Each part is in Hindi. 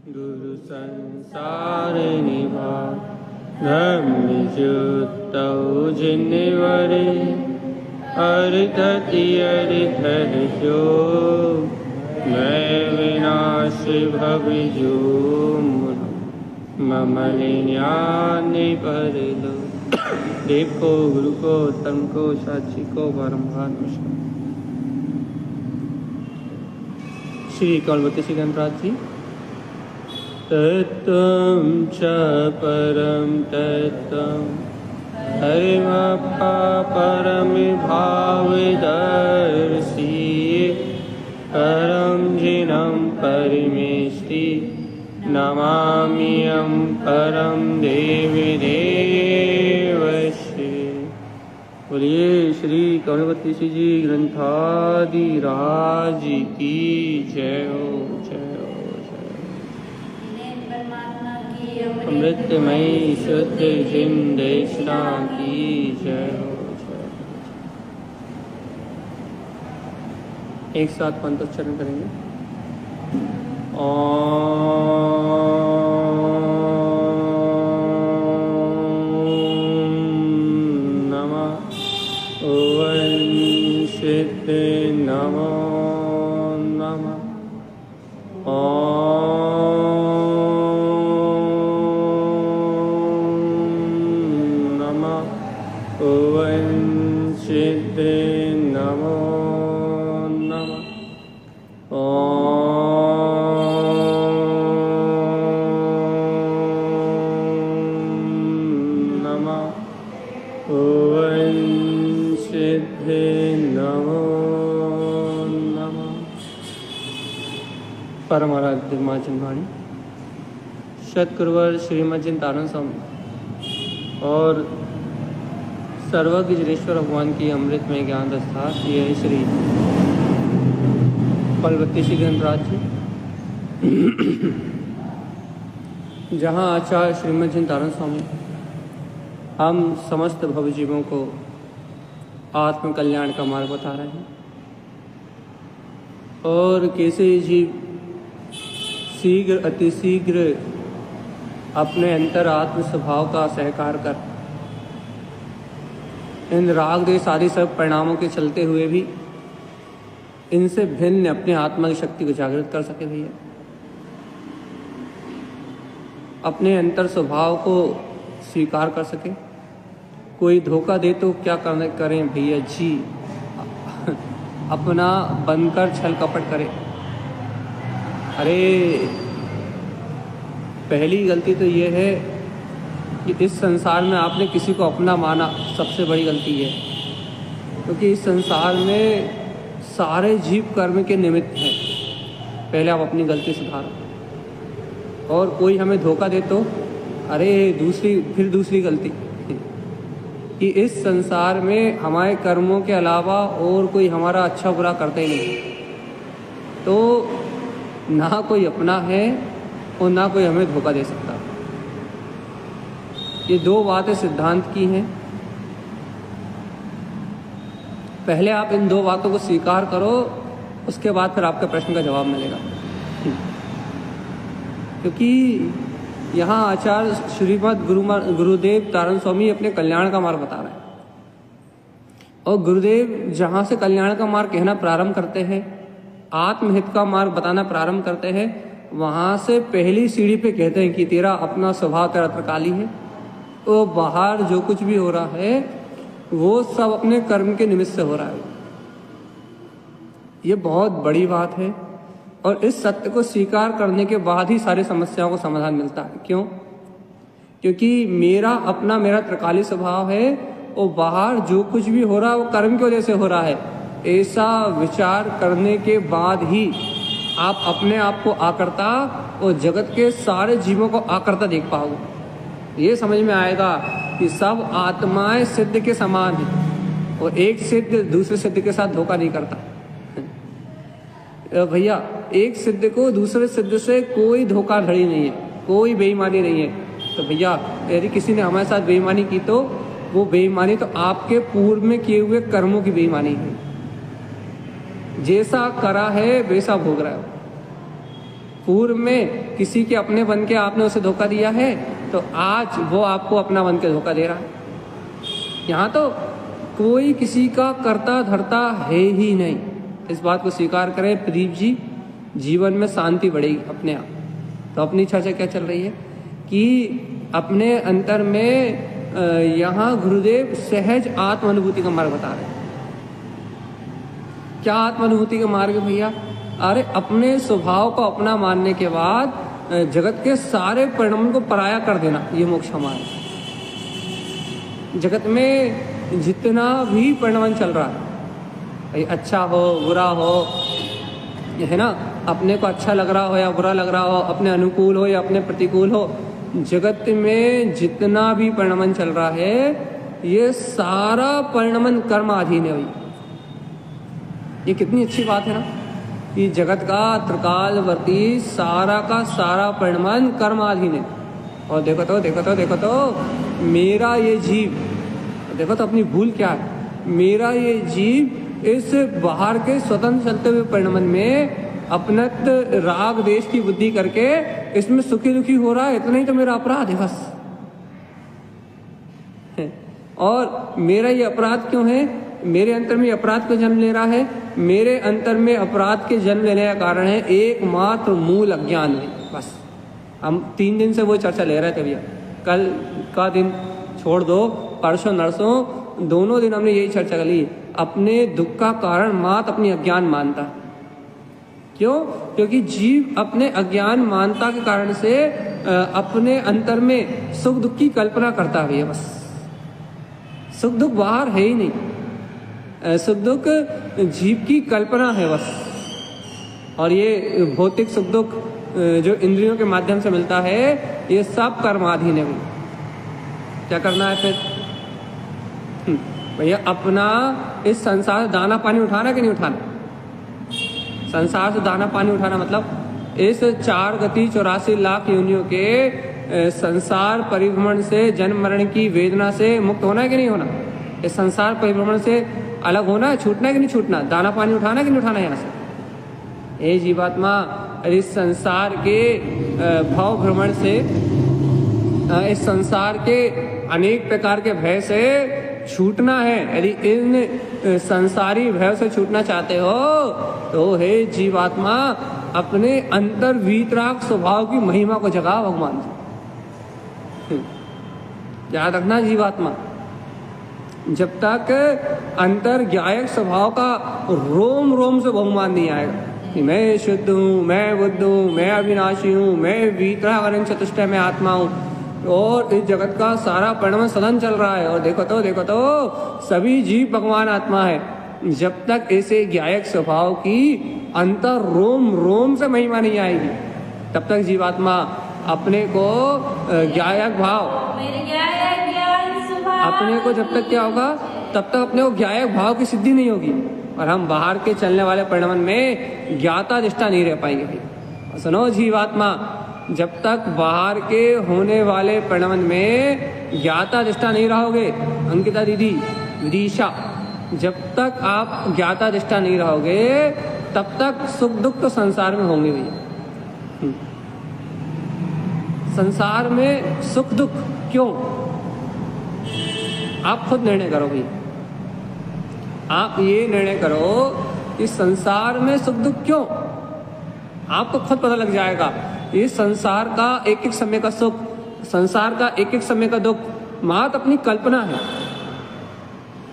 गुरु संसार निभा धर्म जुतौ जिनवरे अर्धति अर्धर जो मैं विनाश भव जो ममलिन्यानि पर लो। देव को, गुरु को, तन को, साक्षी को बारंबार नमस्कार। श्री कौलवती श्री गणराज जी। तत्त्वं च परं तत्त्वं हरिमप्पा परमभावदर्शी परं जिनं परमेष्टि नमाम्यहं परं देवदेवस्य। बोलिए श्री कौलवती श्री जी ग्रंथादिराज की जय हो, जय हो। अमृतमयी शुद्ध जिंदेशना की जय हो, जय हो। एक साथ पंचोच्चारण करेंगे। ओम नमः वंशित नमो नमः। वंशित नमो नमः। नमः वंशित नमो नमः। परमाराध्य माँ चिन्वाणी सतगुरुवर श्रीमद चिंतानंद स्वामी और सर्वज्ञ जिनेश्वर भगवान की अमृत में ज्ञान दस्ता ये है श्री कौलवती श्री गणराज जी, जहाँ आचार्य श्रीमद चिंतानंद स्वामी हम समस्त भवजीवों को आत्म कल्याण का मार्ग बता रहे हैं और कैसे जीव शीघ्र अतिशीघ्र अपने अंतर आत्म स्वभाव का सहकार कर इन राग देश आदि सब परिणामों के चलते हुए भी इनसे भिन्न अपने आत्मा की शक्ति को जागृत कर सके भैया, अपने अंतर स्वभाव को स्वीकार कर सके। कोई धोखा दे तो क्या करें भैया जी, अपना बनकर छल कपट करे। अरे पहली गलती तो ये है कि इस संसार में आपने किसी को अपना माना, सबसे बड़ी गलती है, क्योंकि इस संसार में सारे जीव कर्म के निमित्त हैं। पहले आप अपनी गलती सुधारो। और कोई हमें धोखा दे तो अरे दूसरी गलती कि इस संसार में हमारे कर्मों के अलावा और कोई हमारा अच्छा बुरा करता ही नहीं, तो ना कोई अपना है और ना कोई हमें धोखा दे सकता। ये दो बातें सिद्धांत की हैं। पहले आप इन दो बातों को स्वीकार करो, उसके बाद फिर आपके प्रश्न का जवाब मिलेगा। क्योंकि यहाँ आचार्य श्रीमद गुरुदेव तारण स्वामी अपने कल्याण का मार्ग बता रहे हैं और गुरुदेव जहाँ से कल्याण का मार्ग कहना प्रारंभ करते हैं, आत्महित का मार्ग बताना प्रारंभ करते हैं, वहाँ से पहली सीढ़ी पे कहते हैं कि तेरा अपना स्वभाव तेरा त्रिकाली है। तो बाहर जो कुछ भी हो रहा है वो सब अपने कर्म के निमित्त से हो रहा है। ये बहुत बड़ी बात है और इस सत्य को स्वीकार करने के बाद ही सारी समस्याओं को समाधान मिलता है। क्यों? क्योंकि मेरा त्रिकाली स्वभाव है और बाहर जो कुछ भी हो रहा है वो कर्म की वजह से हो रहा है। ऐसा विचार करने के बाद ही आप अपने आप को आकर्ता और जगत के सारे जीवों को आकर्ता देख पाओगे। ये समझ में आएगा कि सब आत्माएं सिद्ध के समान हैं और एक सिद्ध दूसरे सिद्ध के साथ धोखा नहीं करता। भैया एक सिद्ध को दूसरे सिद्ध से कोई धोखाधड़ी नहीं है, कोई बेईमानी नहीं है। तो भैया यदि किसी ने हमारे साथ बेईमानी की तो वो बेईमानी तो आपके पूर्व में किए हुए कर्मों की बेईमानी है। जैसा करा है वैसा भोग रहा है। पूर्व में किसी के अपने बन के आपने उसे धोखा दिया है, तो आज वो आपको अपना बन के धोखा दे रहा है। यहाँ तो कोई किसी का करता धरता है ही नहीं। इस बात को स्वीकार करें प्रदीप जी, जीवन में शांति बढ़ेगी अपने आप। तो अपनी चर्चा क्या चल रही है कि अपने अंतर में यहाँ गुरुदेव सहज आत्मानुभूति का मार्ग बता रहे हैं। क्या आत्मानुभूति का मार्ग भैया? अरे अपने स्वभाव को अपना मानने के बाद जगत के सारे परिणामों को पराया कर देना, ये मोक्ष हमारा। जगत में जितना भी परिणाम चल रहा है, अच्छा हो बुरा हो, ये है ना, अपने को अच्छा लग रहा हो या बुरा लग रहा हो, अपने अनुकूल हो या अपने प्रतिकूल हो, जगत में जितना भी परिणाम चल रहा है, ये सारा परिणाम कर्माधीन है भाई। ये कितनी अच्छी बात है ना कि जगत का त्रिकालवर्ती सारा का सारा परिणाम कर्माधीन है। और देखो तो मेरा ये जीव, देखो तो अपनी भूल क्या है, मेरा ये जीव इस बाहर के स्वतंत्र चलते हुए परिणाम में अपनत राग देश की बुद्धि करके इसमें सुखी दुखी हो रहा है, इतना ही तो मेरा अपराध है बस। और मेरा ये अपराध क्यों है? मेरे अंतर में अपराध को जन्म ले रहा है। मेरे अंतर में अपराध के जन्म लेने का कारण है एकमात्र मूल अज्ञान में। बस हम 3 दिन से वो चर्चा ले रहे थे भैया। कल का दिन छोड़ दो, परसों नरसों दोनों दिन हमने यही चर्चा कर ली। अपने दुख का कारण मात्र अपनी अज्ञान मानता। क्यों? क्योंकि जीव अपने अज्ञान मानता के कारण से अपने अंतर में सुख दुख की कल्पना करता है भैया। बस सुख दुख बाहर है ही नहीं, सुख दुख जीव की कल्पना है बस। और ये भौतिक सुख दुख जो इंद्रियों के माध्यम से मिलता है, ये सब कर्माधीन है। क्या करना है फिर भैया? अपना इस संसार से दाना पानी उठाना कि नहीं उठाना? संसार से दाना पानी उठाना मतलब इस 4 गति 84 लाख योनियों के संसार परिभ्रमण से, जन्म मरण की वेदना से मुक्त होना है कि नहीं होना? इस संसार परिभ्रमण से अलग होना है, छूटना है कि नहीं छूटना? दाना पानी उठाना है कि नहीं उठाना? यहाँ से ये जीवात्मा इस संसार के भाव भ्रमण से, इस संसार के अनेक प्रकार के भय से छूटना है। यदि इन संसारी भय से छूटना चाहते हो तो हे जीवात्मा अपने अंतर वीतराग स्वभाव की महिमा को जगा भगवान से। याद रखना जीवात्मा, जब तक अंतर ज्ञायक स्वभाव का रोम रोम से बहुमान नहीं आएगा कि मैं शुद्ध हूँ, मैं बुद्ध हूँ, मैं अविनाशी हूँ, मैं वीतराग अनंत चतुष्टय में आत्मा हूँ और इस जगत का सारा परिणाम सदन चल रहा है और देखो तो सभी जीव भगवान आत्मा है, जब तक ऐसे ज्ञायक स्वभाव की अंतर रोम रोम से महिमा नहीं आएगी तब तक जीवात्मा अपने को ज्ञायक भाव, अपने को जब तक क्या होगा तब तक अपने को ज्ञायक भाव की सिद्धि नहीं होगी और हम बाहर के चलने वाले परिणाम में ज्ञाता निष्ठा नहीं रह पाएंगे। सुनो जीवात्मा, जब तक बाहर के होने वाले परिणाम में ज्ञाता निष्ठा नहीं रहोगे, अंकिता दीदी, विदिशा, जब तक आप ज्ञाता निष्ठा नहीं रहोगे तब तक सुख दुख तो संसार में होंगे भैया। संसार में सुख दुख क्यों? आप खुद निर्णय करो भाई। आप ये निर्णय करो कि संसार में सुख दुख क्यों, आपको खुद पता लग जाएगा। ये संसार का एक एक समय का सुख, संसार का एक एक समय का दुख मात्र अपनी कल्पना है।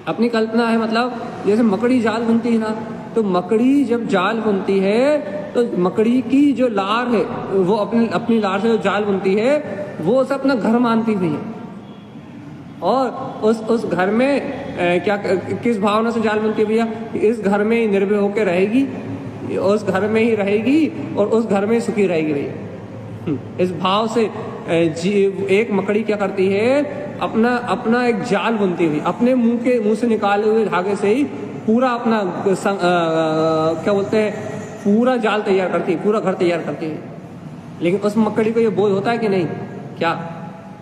अपनी कल्पना है मतलब जैसे मकड़ी जाल बुनती है ना, तो मकड़ी जब जाल बुनती है तो मकड़ी की जो लार है वो अपनी लार से जो जाल बुनती है वो उसे अपना घर मानती हुई है और उस घर में क्या किस भावना से जाल बुनती है भैया? इस घर में ही निर्भय होकर रहेगी, उस घर में ही रहेगी और उस घर में सुखी रहेगी भैया। इस भाव से एक मकड़ी क्या करती है, अपना एक जाल बुनती हुई, अपने मुंह से निकाले हुए धागे से ही पूरा अपना क्या बोलते हैं, पूरा जाल तैयार करती है, पूरा घर तैयार करती है। लेकिन उस मकड़ी को ये बोध होता है कि नहीं, क्या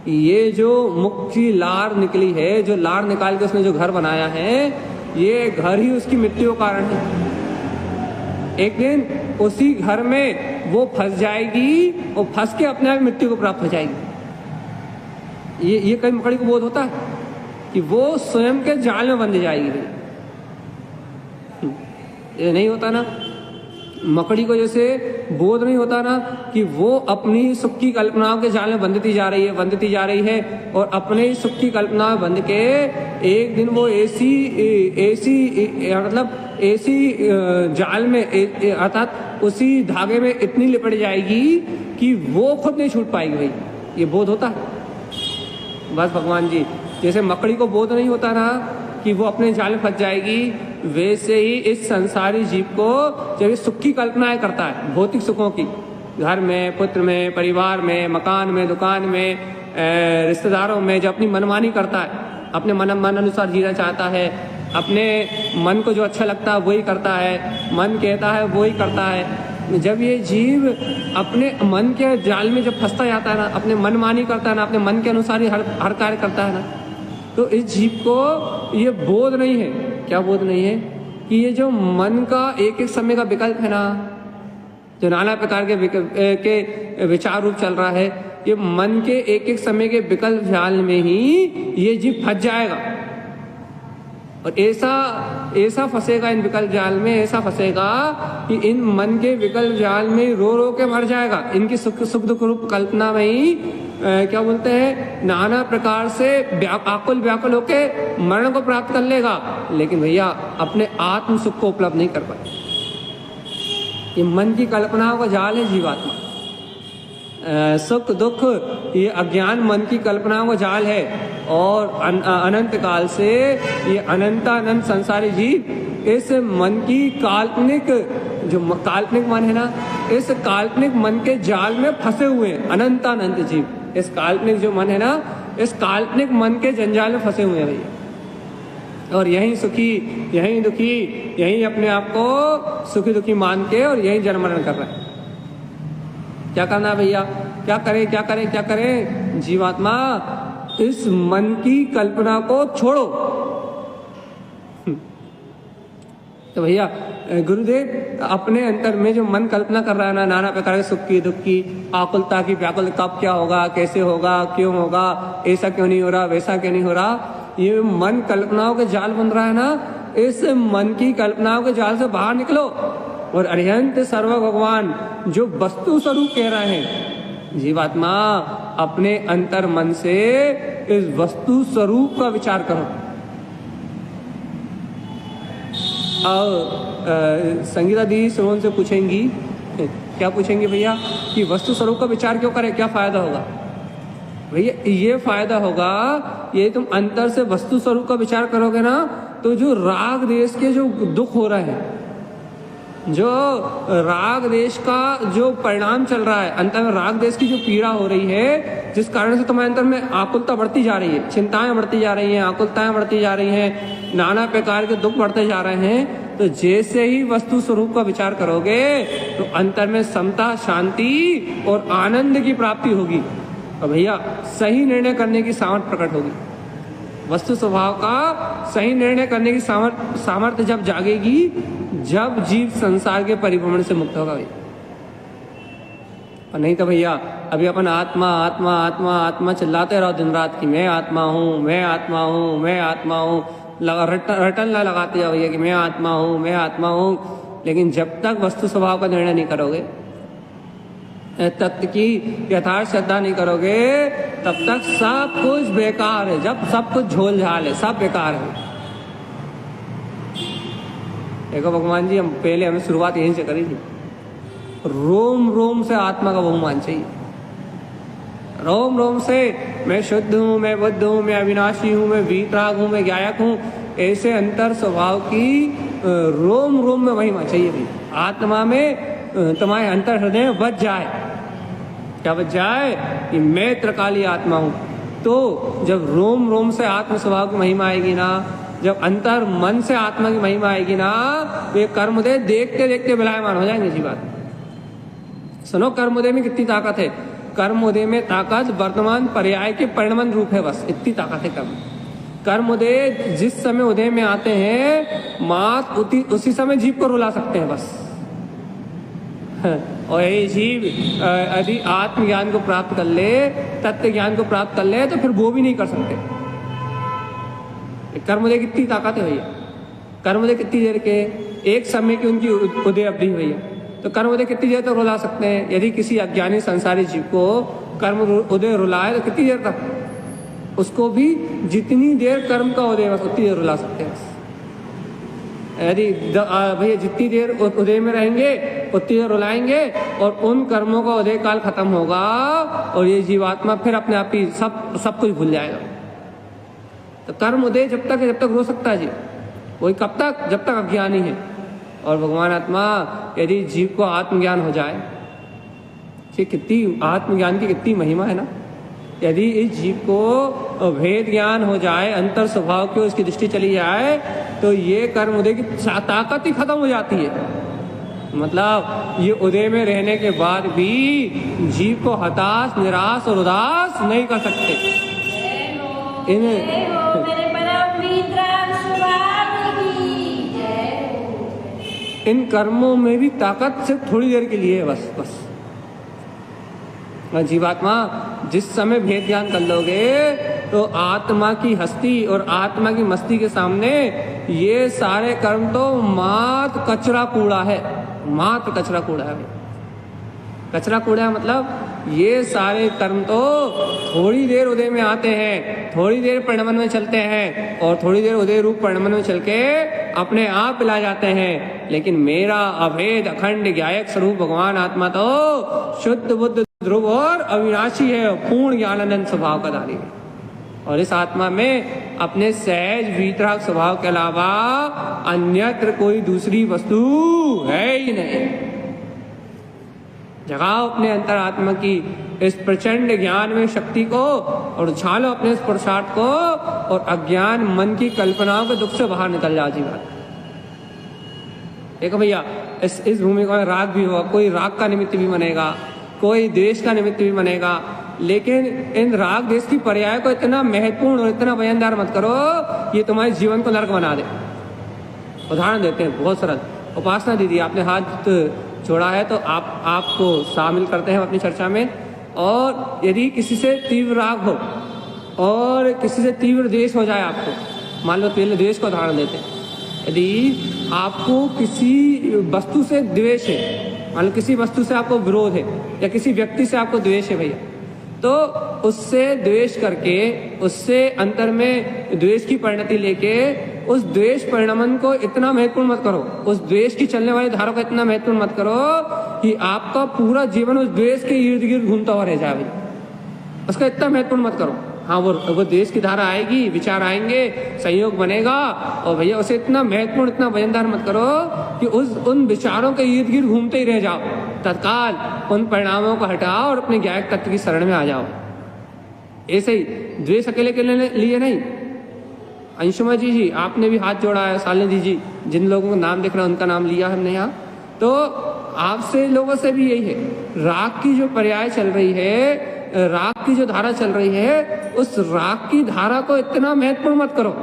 ये जो मुख की लार निकली है, जो लार निकाल के उसने जो घर बनाया है, ये घर ही उसकी मृत्यु का कारण है। एक दिन उसी घर में वो फंस जाएगी और फंस के अपने आप मृत्यु को प्राप्त हो जाएगी। ये कई मकड़ी को बोध होता है कि वो स्वयं के जाल में बंध जाएगी। ये नहीं होता ना, मकड़ी को जैसे बोध नहीं होता ना कि वो अपनी सुख की कल्पनाओं के जाल में बंधती जा रही है और अपने ही सुख की कल्पना में बंध के एक दिन वो ऐसी जाल में अर्थात उसी धागे में इतनी लिपट जाएगी कि वो खुद नहीं छूट पाएगी। भाई ये बोध होता है। बस भगवान जी जैसे मकड़ी को बोध नहीं होता ना कि वो अपने जाल में फंस जाएगी, वैसे ही इस संसारी जीव को जब सुख की कल्पनाएं करता है, भौतिक सुखों की, घर में, पुत्र में, परिवार में, मकान में, दुकान में, रिश्तेदारों में, जब अपनी मनमानी करता है, अपने मन अनुसार जीना चाहता है, अपने मन को जो अच्छा लगता है वही करता है, मन कहता है वही करता है। जब ये जीव अपने मन के जाल में जब फंसता जाता है ना, अपने मनमानी करता है ना, अपने मन के अनुसार ही हर कार्य करता है ना, तो इस जीव को ये बोध नहीं है। क्या बोध नहीं है? कि ये जो मन का एक एक समय का विकल्प है ना, जो नाना प्रकार के विचार रूप चल रहा है, ये मन के एक एक समय के विकल्प जाल में ही ये जीव फंस जाएगा और ऐसा फंसेगा इन विकल्प जाल में, ऐसा फंसेगा कि इन मन के विकल्प जाल में रो रो के मर जाएगा। इनकी सुख दुख रूप कल्पना में ही क्या बोलते हैं, नाना प्रकार से आकुल व्याकुल होके मरण को प्राप्त कर लेगा, लेकिन भैया अपने आत्म सुख को उपलब्ध नहीं कर पाए। ये मन की कल्पनाओं का जाल है जीवात्मा। सुख दुख ये अज्ञान मन की कल्पनाओं का जाल है और अनंत काल से ये अनंत संसारी जीव इस मन की काल्पनिक मन है ना, इस काल्पनिक मन के जाल में फंसे हुए हैं। अनंत जीव इस काल्पनिक जो मन है ना, इस काल्पनिक मन के जंजाल में फंसे हुए हैं भैया, और यहीं सुखी यहीं दुखी, यहीं अपने आप को सुखी दुखी मान के और यहीं जन्म मरण कर रहे हैं। क्या करना है भैया? क्या करें? जीवात्मा इस मन की कल्पना को छोड़ो। तो भैया गुरुदेव अपने अंतर में जो मन कल्पना कर रहा है ना, नाना प्रकार के सुख की दुख की, आकुलता की व्याकुल, कब क्या होगा, कैसे होगा, क्यों होगा, ऐसा क्यों नहीं हो रहा, वैसा क्यों नहीं हो रहा, ये मन कल्पनाओं के जाल बन रहा है ना, इस मन की कल्पनाओं के जाल से बाहर निकलो और अरिहंत सर्व भगवान जो वस्तु स्वरूप कह रहे हैं, जीवात्मा अपने अंतर मन से इस वस्तु स्वरूप का विचार करो। और संगीता दी श्रवण से पूछेंगी, क्या पूछेंगे भैया कि वस्तु स्वरूप का विचार क्यों करें, क्या फायदा होगा? भैया ये फायदा होगा, ये तुम अंतर से वस्तु स्वरूप का विचार करोगे ना, तो जो राग देश के जो दुख हो रहे हैं, जो राग देश का जो परिणाम चल रहा है, अंतर में राग देश की जो पीड़ा हो रही है, जिस कारण से तुम्हारे अंतर में आकुलता बढ़ती जा रही है, चिंताएं बढ़ती जा रही हैं, आकुलताएं बढ़ती जा रही हैं, नाना प्रकार के दुख बढ़ते जा रहे हैं, तो जैसे ही वस्तु स्वरूप का विचार करोगे तो अंतर में समता, शांति और आनंद की प्राप्ति होगी और भैया सही निर्णय करने की सामर्थ्य प्रकट होगी। वस्तु स्वभाव का सही निर्णय करने की सामर्थ्य जब जागेगी, जब जीव संसार के परिभ्रमण से मुक्त होगा। और नहीं तो भैया अभी अपन आत्मा आत्मा आत्मा आत्मा चिल्लाते रहो दिन रात की, मैं आत्मा हूँ, मैं आत्मा हूँ, मैं आत्मा हूँ, रटन ना लगाते जाओ भैया कि मैं आत्मा हूँ, मैं आत्मा हूँ, लेकिन जब तक वस्तु स्वभाव का निर्णय नहीं करोगे, तत्व की यथार्थ श्रद्धा नहीं करोगे, तब तक सब कुछ बेकार है। जब सब कुछ झोल झाल है, सब बेकार है। देखो भगवान जी, हमें शुरुआत यहीं से करी थी। रोम रोम से आत्मा का बहुमान चाहिए, रोम रोम से मैं शुद्ध हूँ, मैं बुद्ध हूँ, मैं अविनाशी हूँ, मैं वीतराग हूँ, मैं गायक हूँ, ऐसे अंतर स्वभाव की रोम रोम में महिमा चाहिए भी। आत्मा में तुम्हारे अंतर हृदय में बच जाए, क्या बच जाए कि मैं त्रिकाली आत्मा हूँ। तो जब रोम रोम से आत्म स्वभाव की महिमा आएगी ना, जब अंतर मन से आत्मा की महिमा आएगी ना, तो ये कर्मोदय देखते देखते विलायमान हो जाएंगे। जी बात सुनो, कर्मोदय में कितनी ताकत है। कर्मोदय में ताकत वर्तमान पर्याय के परिणमन रूप है, बस इतनी ताकत है कर्मोदय जिस समय उदय में आते हैं, मात उसी समय जीव को रुला सकते हैं बस। और ये जीव यदि आत्मज्ञान को प्राप्त कर ले, तत्व ज्ञान को प्राप्त कर ले, तो फिर वो भी नहीं कर सकते। कर्मोदय कितनी ताकत है भैया, कर्मोदय कितनी देर के, एक समय की उनकी उदय अवधि भैया। तो कर्मोदय कितनी देर तक रुला सकते हैं? यदि किसी अज्ञानी संसारी जीव को कर्म उदय रुलाए तो कितनी देर तक? उसको भी जितनी देर कर्म का उदय बस उतनी देर रुला सकते हैं। यदि भैया जितनी देर उदय में रहेंगे उतनी देर रुलाएंगे, और उन कर्मों का उदय काल खत्म होगा और ये जीवात्मा फिर अपने आप ही सब कुछ भूल जाएगा। तो कर्म उदय जब तक रो सकता है जी, वही कब तक? जब तक अज्ञानी है। और भगवान आत्मा यदि जीव को आत्मज्ञान हो जाए, कितनी आत्मज्ञान की कितनी महिमा है ना। यदि इस जीव को भेद ज्ञान हो जाए, अंतर स्वभाव की उसकी दृष्टि चली जाए, तो ये कर्म उदय की ताकत ही खत्म हो जाती है। मतलब ये उदय में रहने के बाद भी जीव को हताश, निराश और उदास नहीं कर सकते। इन कर्मों में भी ताकत सिर्फ थोड़ी देर के लिए है, बस। जीवात्मा जिस समय भेद ज्ञान कर लोगे, तो आत्मा की हस्ती और आत्मा की मस्ती के सामने ये सारे कर्म तो मात्र कचरा कूड़ा है, मात्र कचरा कूड़ा है। कचरा कूड़ा है मतलब ये सारे कर्म तो थोड़ी देर उदय में आते हैं, थोड़ी देर परिणमन में चलते हैं, और थोड़ी देर उदय रूप परिणमन में चल के अपने आप पिला जाते हैं। लेकिन मेरा अभेद अखंड ज्ञायक स्वरूप भगवान आत्मा तो शुद्ध बुद्ध ध्रुव और अविनाशी है, पूर्ण ज्ञानानंद स्वभाव का धारी है। और इस आत्मा में अपने सहज वीतराग स्वभाव के अलावा अन्यत्र कोई दूसरी वस्तु है ही नहीं। जगाओ अपने अंतर आत्मा की इस प्रचंड ज्ञान में शक्ति को, और उछालो अपने इस पुरुषार्थ को, और अज्ञान मन की कल्पनाओं के दुख से बाहर निकल जाओ जीवन। देखो भैया, इस भूमिका में राग भी होगा, कोई राग का निमित्त भी बनेगा, कोई द्वेष का निमित्त भी बनेगा, लेकिन इन राग द्वेष की पर्याय को इतना महत्वपूर्ण और इतना वजनदार मत करो ये तुम्हारे जीवन को नरक बना दे। उदाहरण देते हैं बहुत सरल। उपासना दीदी, आपने हाथ जोड़ा है तो आपको शामिल करते हैं अपनी चर्चा में। और यदि किसी से तीव्र राग हो और किसी से तीव्र द्वेष हो जाए आपको, मान लो पहले द्वेष का उदाहरण देते हैं। यदि आपको किसी वस्तु से द्वेष है, मान लो किसी वस्तु से आपको विरोध है या किसी व्यक्ति से आपको द्वेष है भैया, तो उससे द्वेष करके, उससे अंतर में द्वेष की परिणति लेके उस द्वेष परिणमन को इतना महत्वपूर्ण मत करो, उस द्वेष की चलने वाली धारा को इतना महत्वपूर्ण मत करो कि आपका पूरा जीवन उस द्वेष के इर्द गिर्द घूमता हुआ रह जाए भैया। उसका इतना महत्वपूर्ण मत करो। हाँ, वो द्वेष की धारा आएगी, विचार आएंगे, संयोग बनेगा, और भैया उसे इतना महत्वपूर्ण, इतना वजनदार मत करो कि उन विचारों के इर्द गिर्द घूमते ही रह जाओ। तत्काल उन परिणामों को हटाओ और अपने ज्ञायक तत्व की शरण में आ जाओ। ऐसे ही द्वेष अकेले के लिए नहीं। अंशुमा जी, आपने भी हाथ जोड़ा है, शालिनी जी, जिन लोगों का नाम दिख रहा है उनका नाम लिया हमने यहाँ। तो आपसे लोगों से भी यही है, राग की जो पर्याय चल रही है, राग की जो धारा चल रही है, उस राग की धारा को इतना महत्वपूर्ण मत करो,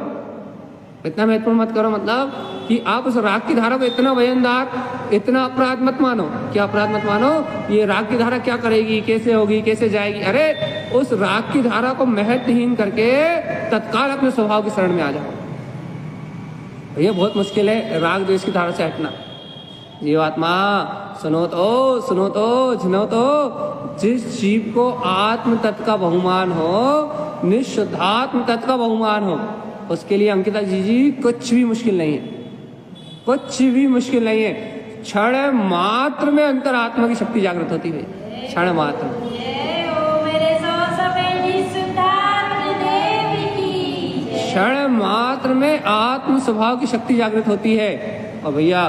इतना महत्वपूर्ण मत करो, मतलब कि आप उस राग की धारा को इतना वजनदार, इतना अपराध मत मानो। क्या अपराध मत मानो? ये राग की धारा क्या करेगी, कैसे होगी, कैसे जाएगी? अरे उस राग की धारा को महत्वहीन करके तत्काल अपने स्वभाव की शरण में आ जाओ। ये बहुत मुश्किल है राग द्वेष की धारा से हटना। जीवात्मा सुनो तो झुनो तो, जिस जीव को आत्म तत्व का बहुमान हो, निशुद्धात्म तत्व का बहुमान हो, उसके लिए अंकिता जी कुछ भी मुश्किल नहीं है, कुछ भी मुश्किल नहीं है। क्षण मात्र में अंतरात्मा की शक्ति जागृत होती है, क्षण मात्र में। क्षण मात्र में आत्म स्वभाव की शक्ति जागृत होती है। और भैया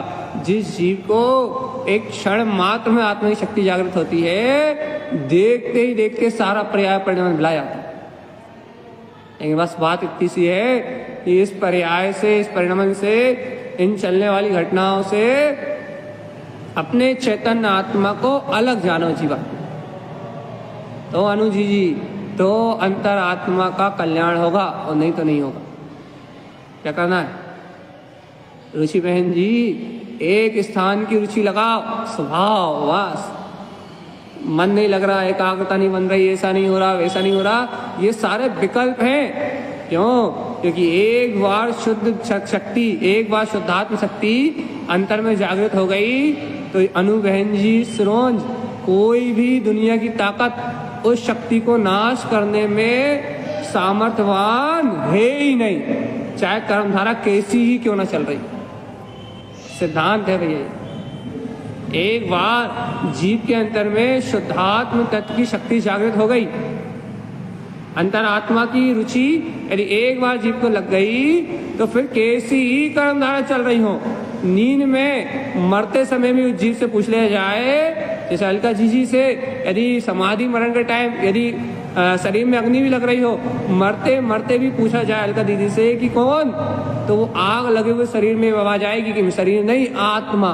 जिस जीव को एक क्षण मात्र में आत्मा की शक्ति जागृत होती है, देखते ही देखते सारा पर्याय परिणाम मिला जाता है। लेकिन बस बात इतनी सी है कि इस पर्याय से, इस परिणाम से, इन चलने वाली घटनाओं से अपने चैतन्य आत्मा को अलग जानो जीवा। तो अनु जी तो अंतर आत्मा का कल्याण होगा, और नहीं तो नहीं होगा। क्या करना है? रुचि बहन जी, एक स्थान की रुचि लगाओ, स्वभाव बस मन नहीं लग रहा, एकाग्रता नहीं बन रही, ऐसा नहीं हो रहा, वैसा नहीं हो रहा, ये सारे विकल्प हैं। क्यों? क्योंकि एक बार शुद्ध शक्ति, एक बार शुद्धात्म शक्ति अंतर में जागृत हो गई तो अनु बहन जी, सरोज, कोई भी दुनिया की ताकत उस शक्ति को नाश करने में सामर्थ्यवान है ही नहीं, चाहे कर्मधारा कैसी ही क्यों ना चल रही। सिद्धांत है भैया। एक बार जीव के अंतर में शुद्धात्म तत्व की शक्ति जागृत हो गई, अंतरात्मा की रुचि यदि एक बार जीव को लग गई तो फिर कैसी ही कर्मधारा चल रही हो, नींद में मरते समय भी उस जीव से पूछ लिया जाए, जैसे अलका जी से, यदि समाधि मरण के टाइम यदि शरीर में अग्नि भी लग रही हो, मरते मरते भी पूछा जाए अलका दीदी से कि कौन, तो वो आग लगे हुए शरीर में आवाज आएगी कि शरीर नहीं, आत्मा।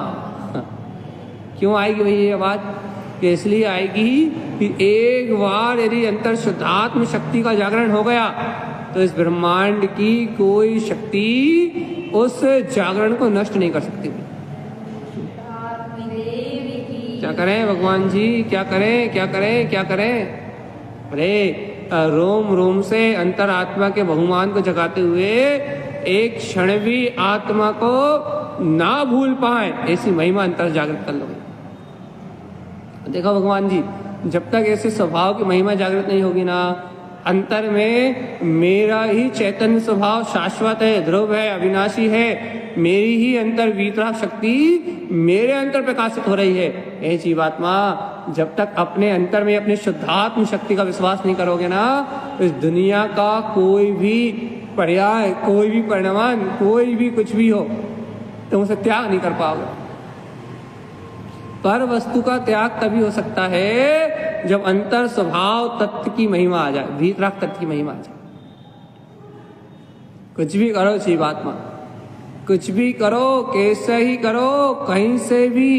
क्यों आएगी भाई ये आवाज? कि इसलिए आएगी कि एक बार यदि अंतर शुद्धात्म शक्ति का जागरण हो गया तो इस ब्रह्मांड की कोई शक्ति उस जागरण को नष्ट नहीं कर सकती। क्या करें भगवान जी, क्या करें, क्या करें, क्या करें? अरे रोम रोम से अंतरात्मा के बहुमान को जगाते हुए एक क्षण भी आत्मा को ना भूल पाए ऐसी महिमा अंतर जागृत कर लो। देखो भगवान जी, जब तक ऐसे स्वभाव की महिमा जागृत नहीं होगी ना, अंतर में मेरा ही चैतन्य स्वभाव शाश्वत है, ध्रुव है, अविनाशी है, मेरी ही अंतर वीतराग शक्ति मेरे अंतर प्रकाशित हो रही है। ये जीवात्मा, जब तक अपने अंतर में अपनी शुद्धात्म शक्ति का विश्वास नहीं करोगे ना, इस दुनिया का कोई भी पर्याय, कोई भी परिणाम, कोई भी कुछ भी हो, तुम उसे त्याग नहीं कर पाओगे। पर वस्तु का त्याग तभी हो सकता है जब अंतर स्वभाव तत्व की महिमा आ जाए, वीतराग तत्व की महिमा आ जाए। कुछ भी करो जीवात्मा, कुछ भी करो, कैसे ही करो, कहीं से भी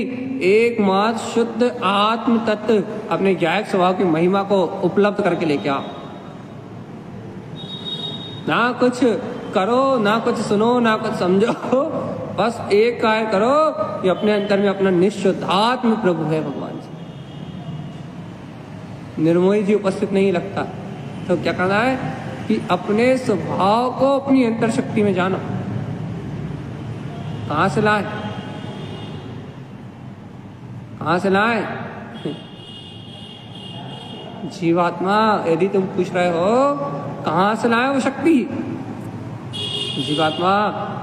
एकमात्र शुद्ध आत्म तत्व अपने ज्ञायक स्वभाव की महिमा को उपलब्ध करके लेके आओ। ना कुछ करो, ना कुछ सुनो, ना कुछ समझो, बस एक कार्य करो कि अपने अंतर में अपना निःशुद्धात्म प्रभु है भगवान जी। निर्मोही जी उपस्थित नहीं लगता तो क्या करना है कि अपने स्वभाव को अपनी अंतर शक्ति में जानो। कहां से लाए, कहां से लाए? जीवात्मा, यदि तुम पूछ रहे हो कहां से लाए वो शक्ति, जीवात्मा,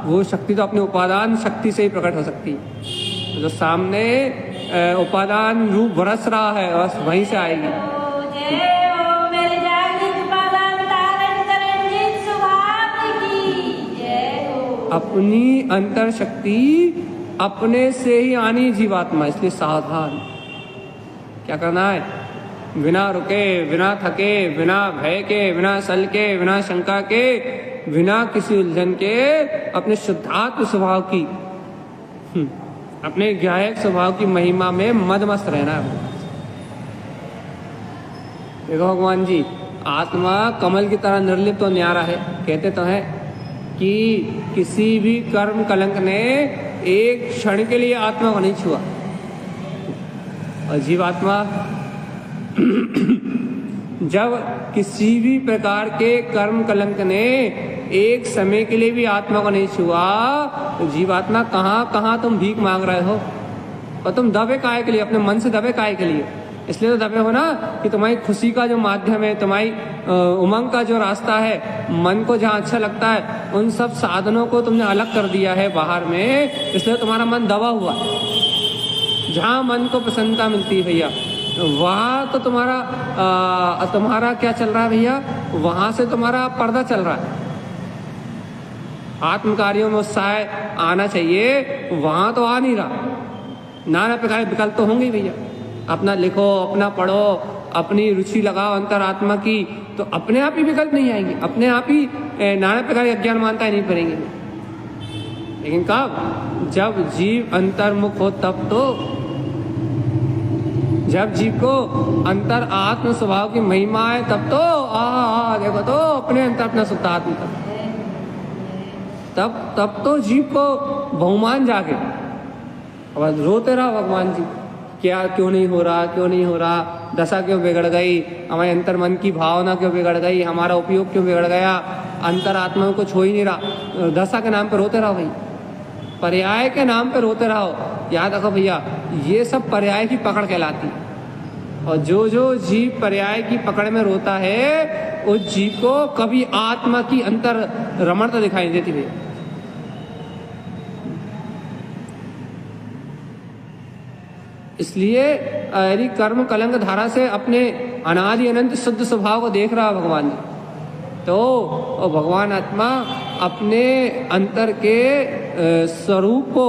वो शक्ति तो अपने उपादान शक्ति से ही प्रकट हो सकती है। जो सामने उपादान रूप बरस रहा है बस वहीं से आएगी। अपनी अंतर शक्ति अपने से ही आनी जीवात्मा, इसलिए सावधान। क्या करना है? बिना रुके, बिना थके, बिना भय के, बिना सल के, बिना शंका के, बिना किसी उलझन के अपने शुद्धात्म स्वभाव की, अपने ज्ञायक स्वभाव की महिमा में मदमस्त रहना है। देखो भगवान जी, आत्मा कमल की तरह निर्लिप्त तो न्यारा है। कहते तो हैं कि किसी भी कर्म कलंक ने एक क्षण के लिए आत्मा को नहीं छुआ, और जीवात्मा जब किसी भी प्रकार के कर्म कलंक ने एक समय के लिए भी आत्मा को नहीं छुआ, तो जीवात्मा कहाँ कहाँ तुम भीख मांग रहे हो, और तुम दबे काहे के लिए, अपने मन से दबे काहे के लिए? इसलिए तो दबे हो ना कि तुम्हारी खुशी का जो माध्यम है, तुम्हारी उमंग का जो रास्ता है, मन को जहाँ अच्छा लगता है, उन सब साधनों को तुमने अलग कर दिया है बाहर में, इसलिए तुम्हारा मन दबा हुआ। जहाँ मन को प्रसन्नता मिलती है भैया, वहाँ तो तुम्हारा क्या चल रहा है भैया? वहाँ से तुम्हारा पर्दा चल रहा है। आत्म कार्यों में उत्साह आना चाहिए, वहाँ तो आ नहीं रहा। नाना प्रकार विकल्प तो होंगे भैया। अपना लिखो, अपना पढ़ो, अपनी रुचि लगाओ अंतरात्मा की, तो अपने आप ही विकल्प नहीं आएंगे, अपने आप ही नाना प्रकार की अज्ञान मानता नहीं करेंगे। लेकिन कब? जब जीव अंतर्मुख हो तब तो, जब जीव को अंतर आत्म स्वभाव की महिमा है तब तो देखो तो अपने अंतर अपना शुद्धात्म तब तो जीव को बहुमान जागे। और रोते रहा भगवान जी, क्या क्यों नहीं हो रहा, क्यों नहीं हो रहा, दशा क्यों बिगड़ गई, हमारे अंतर मन की भावना क्यों बिगड़ गई, हमारा उपयोग क्यों बिगड़ गया, अंतरात्मा में कुछ हो ही नहीं रहा। दशा के नाम पर रोते रहो भाई, पर्याय के नाम पर रोते रहो। याद रखो भैया, ये सब पर्याय की पकड़ कहलाती है। और जो जो जीव पर्याय की पकड़ में रोता है उस जीव को कभी आत्मा की अंतर रमणता दिखाई नहीं देती भैया। इसलिए यदि कर्म कलंक धारा से अपने अनादि अनंत शुद्ध स्वभाव को देख रहा है भगवान जी, तो भगवान आत्मा अपने अंतर के स्वरूप को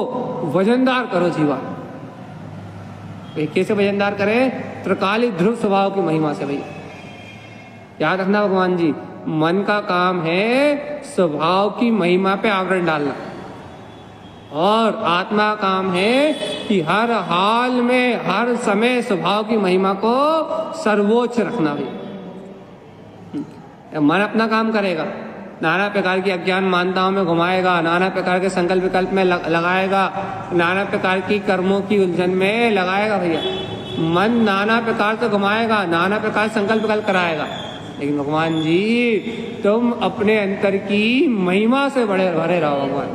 वजनदार करो जीवा। कैसे वजनदार करें? त्रिकालिक ध्रुव स्वभाव की महिमा से भैया। याद रखना भगवान जी, मन का काम है स्वभाव की महिमा पे आवरण डालना, और आत्मा का काम है कि हर हाल में हर समय स्वभाव की महिमा को सर्वोच्च रखना भैया। मन अपना काम करेगा, नाना प्रकार की अज्ञान मान्यताओं में घुमाएगा, नाना प्रकार के संकल्प विकल्प में लगाएगा, नाना प्रकार की कर्मों की उलझन में लगाएगा भैया। मन नाना प्रकार से घुमाएगा, नाना प्रकार संकल्प विकल्प कराएगा, लेकिन भगवान जी तुम अपने अंतर की महिमा से भरे रहो भगवान।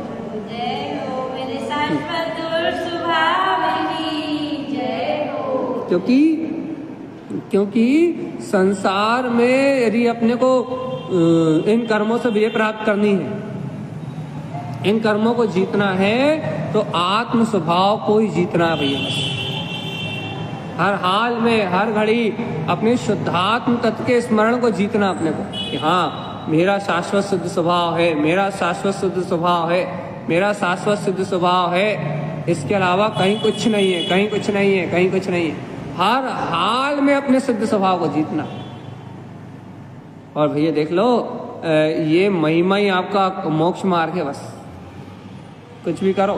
क्योंकि संसार में यदि अपने को इन कर्मों से विजय प्राप्त करनी है, इन कर्मों को जीतना है, तो आत्म स्वभाव को ही जीतना है भैया। हर हाल में हर घड़ी अपने शुद्धात्म तत्व के स्मरण को जीतना अपने को, कि हाँ मेरा शाश्वत शुद्ध स्वभाव है, मेरा शाश्वत शुद्ध स्वभाव है, मेरा शाश्वत शुद्ध स्वभाव है, इसके अलावा कहीं कुछ नहीं है, कहीं कुछ नहीं है, कहीं कुछ नहीं है। हर हाल में अपने शुद्ध स्वभाव को जीतना। और भैया देख लो, ये महिमा ही आपका मोक्ष मार्ग है। बस कुछ भी करो,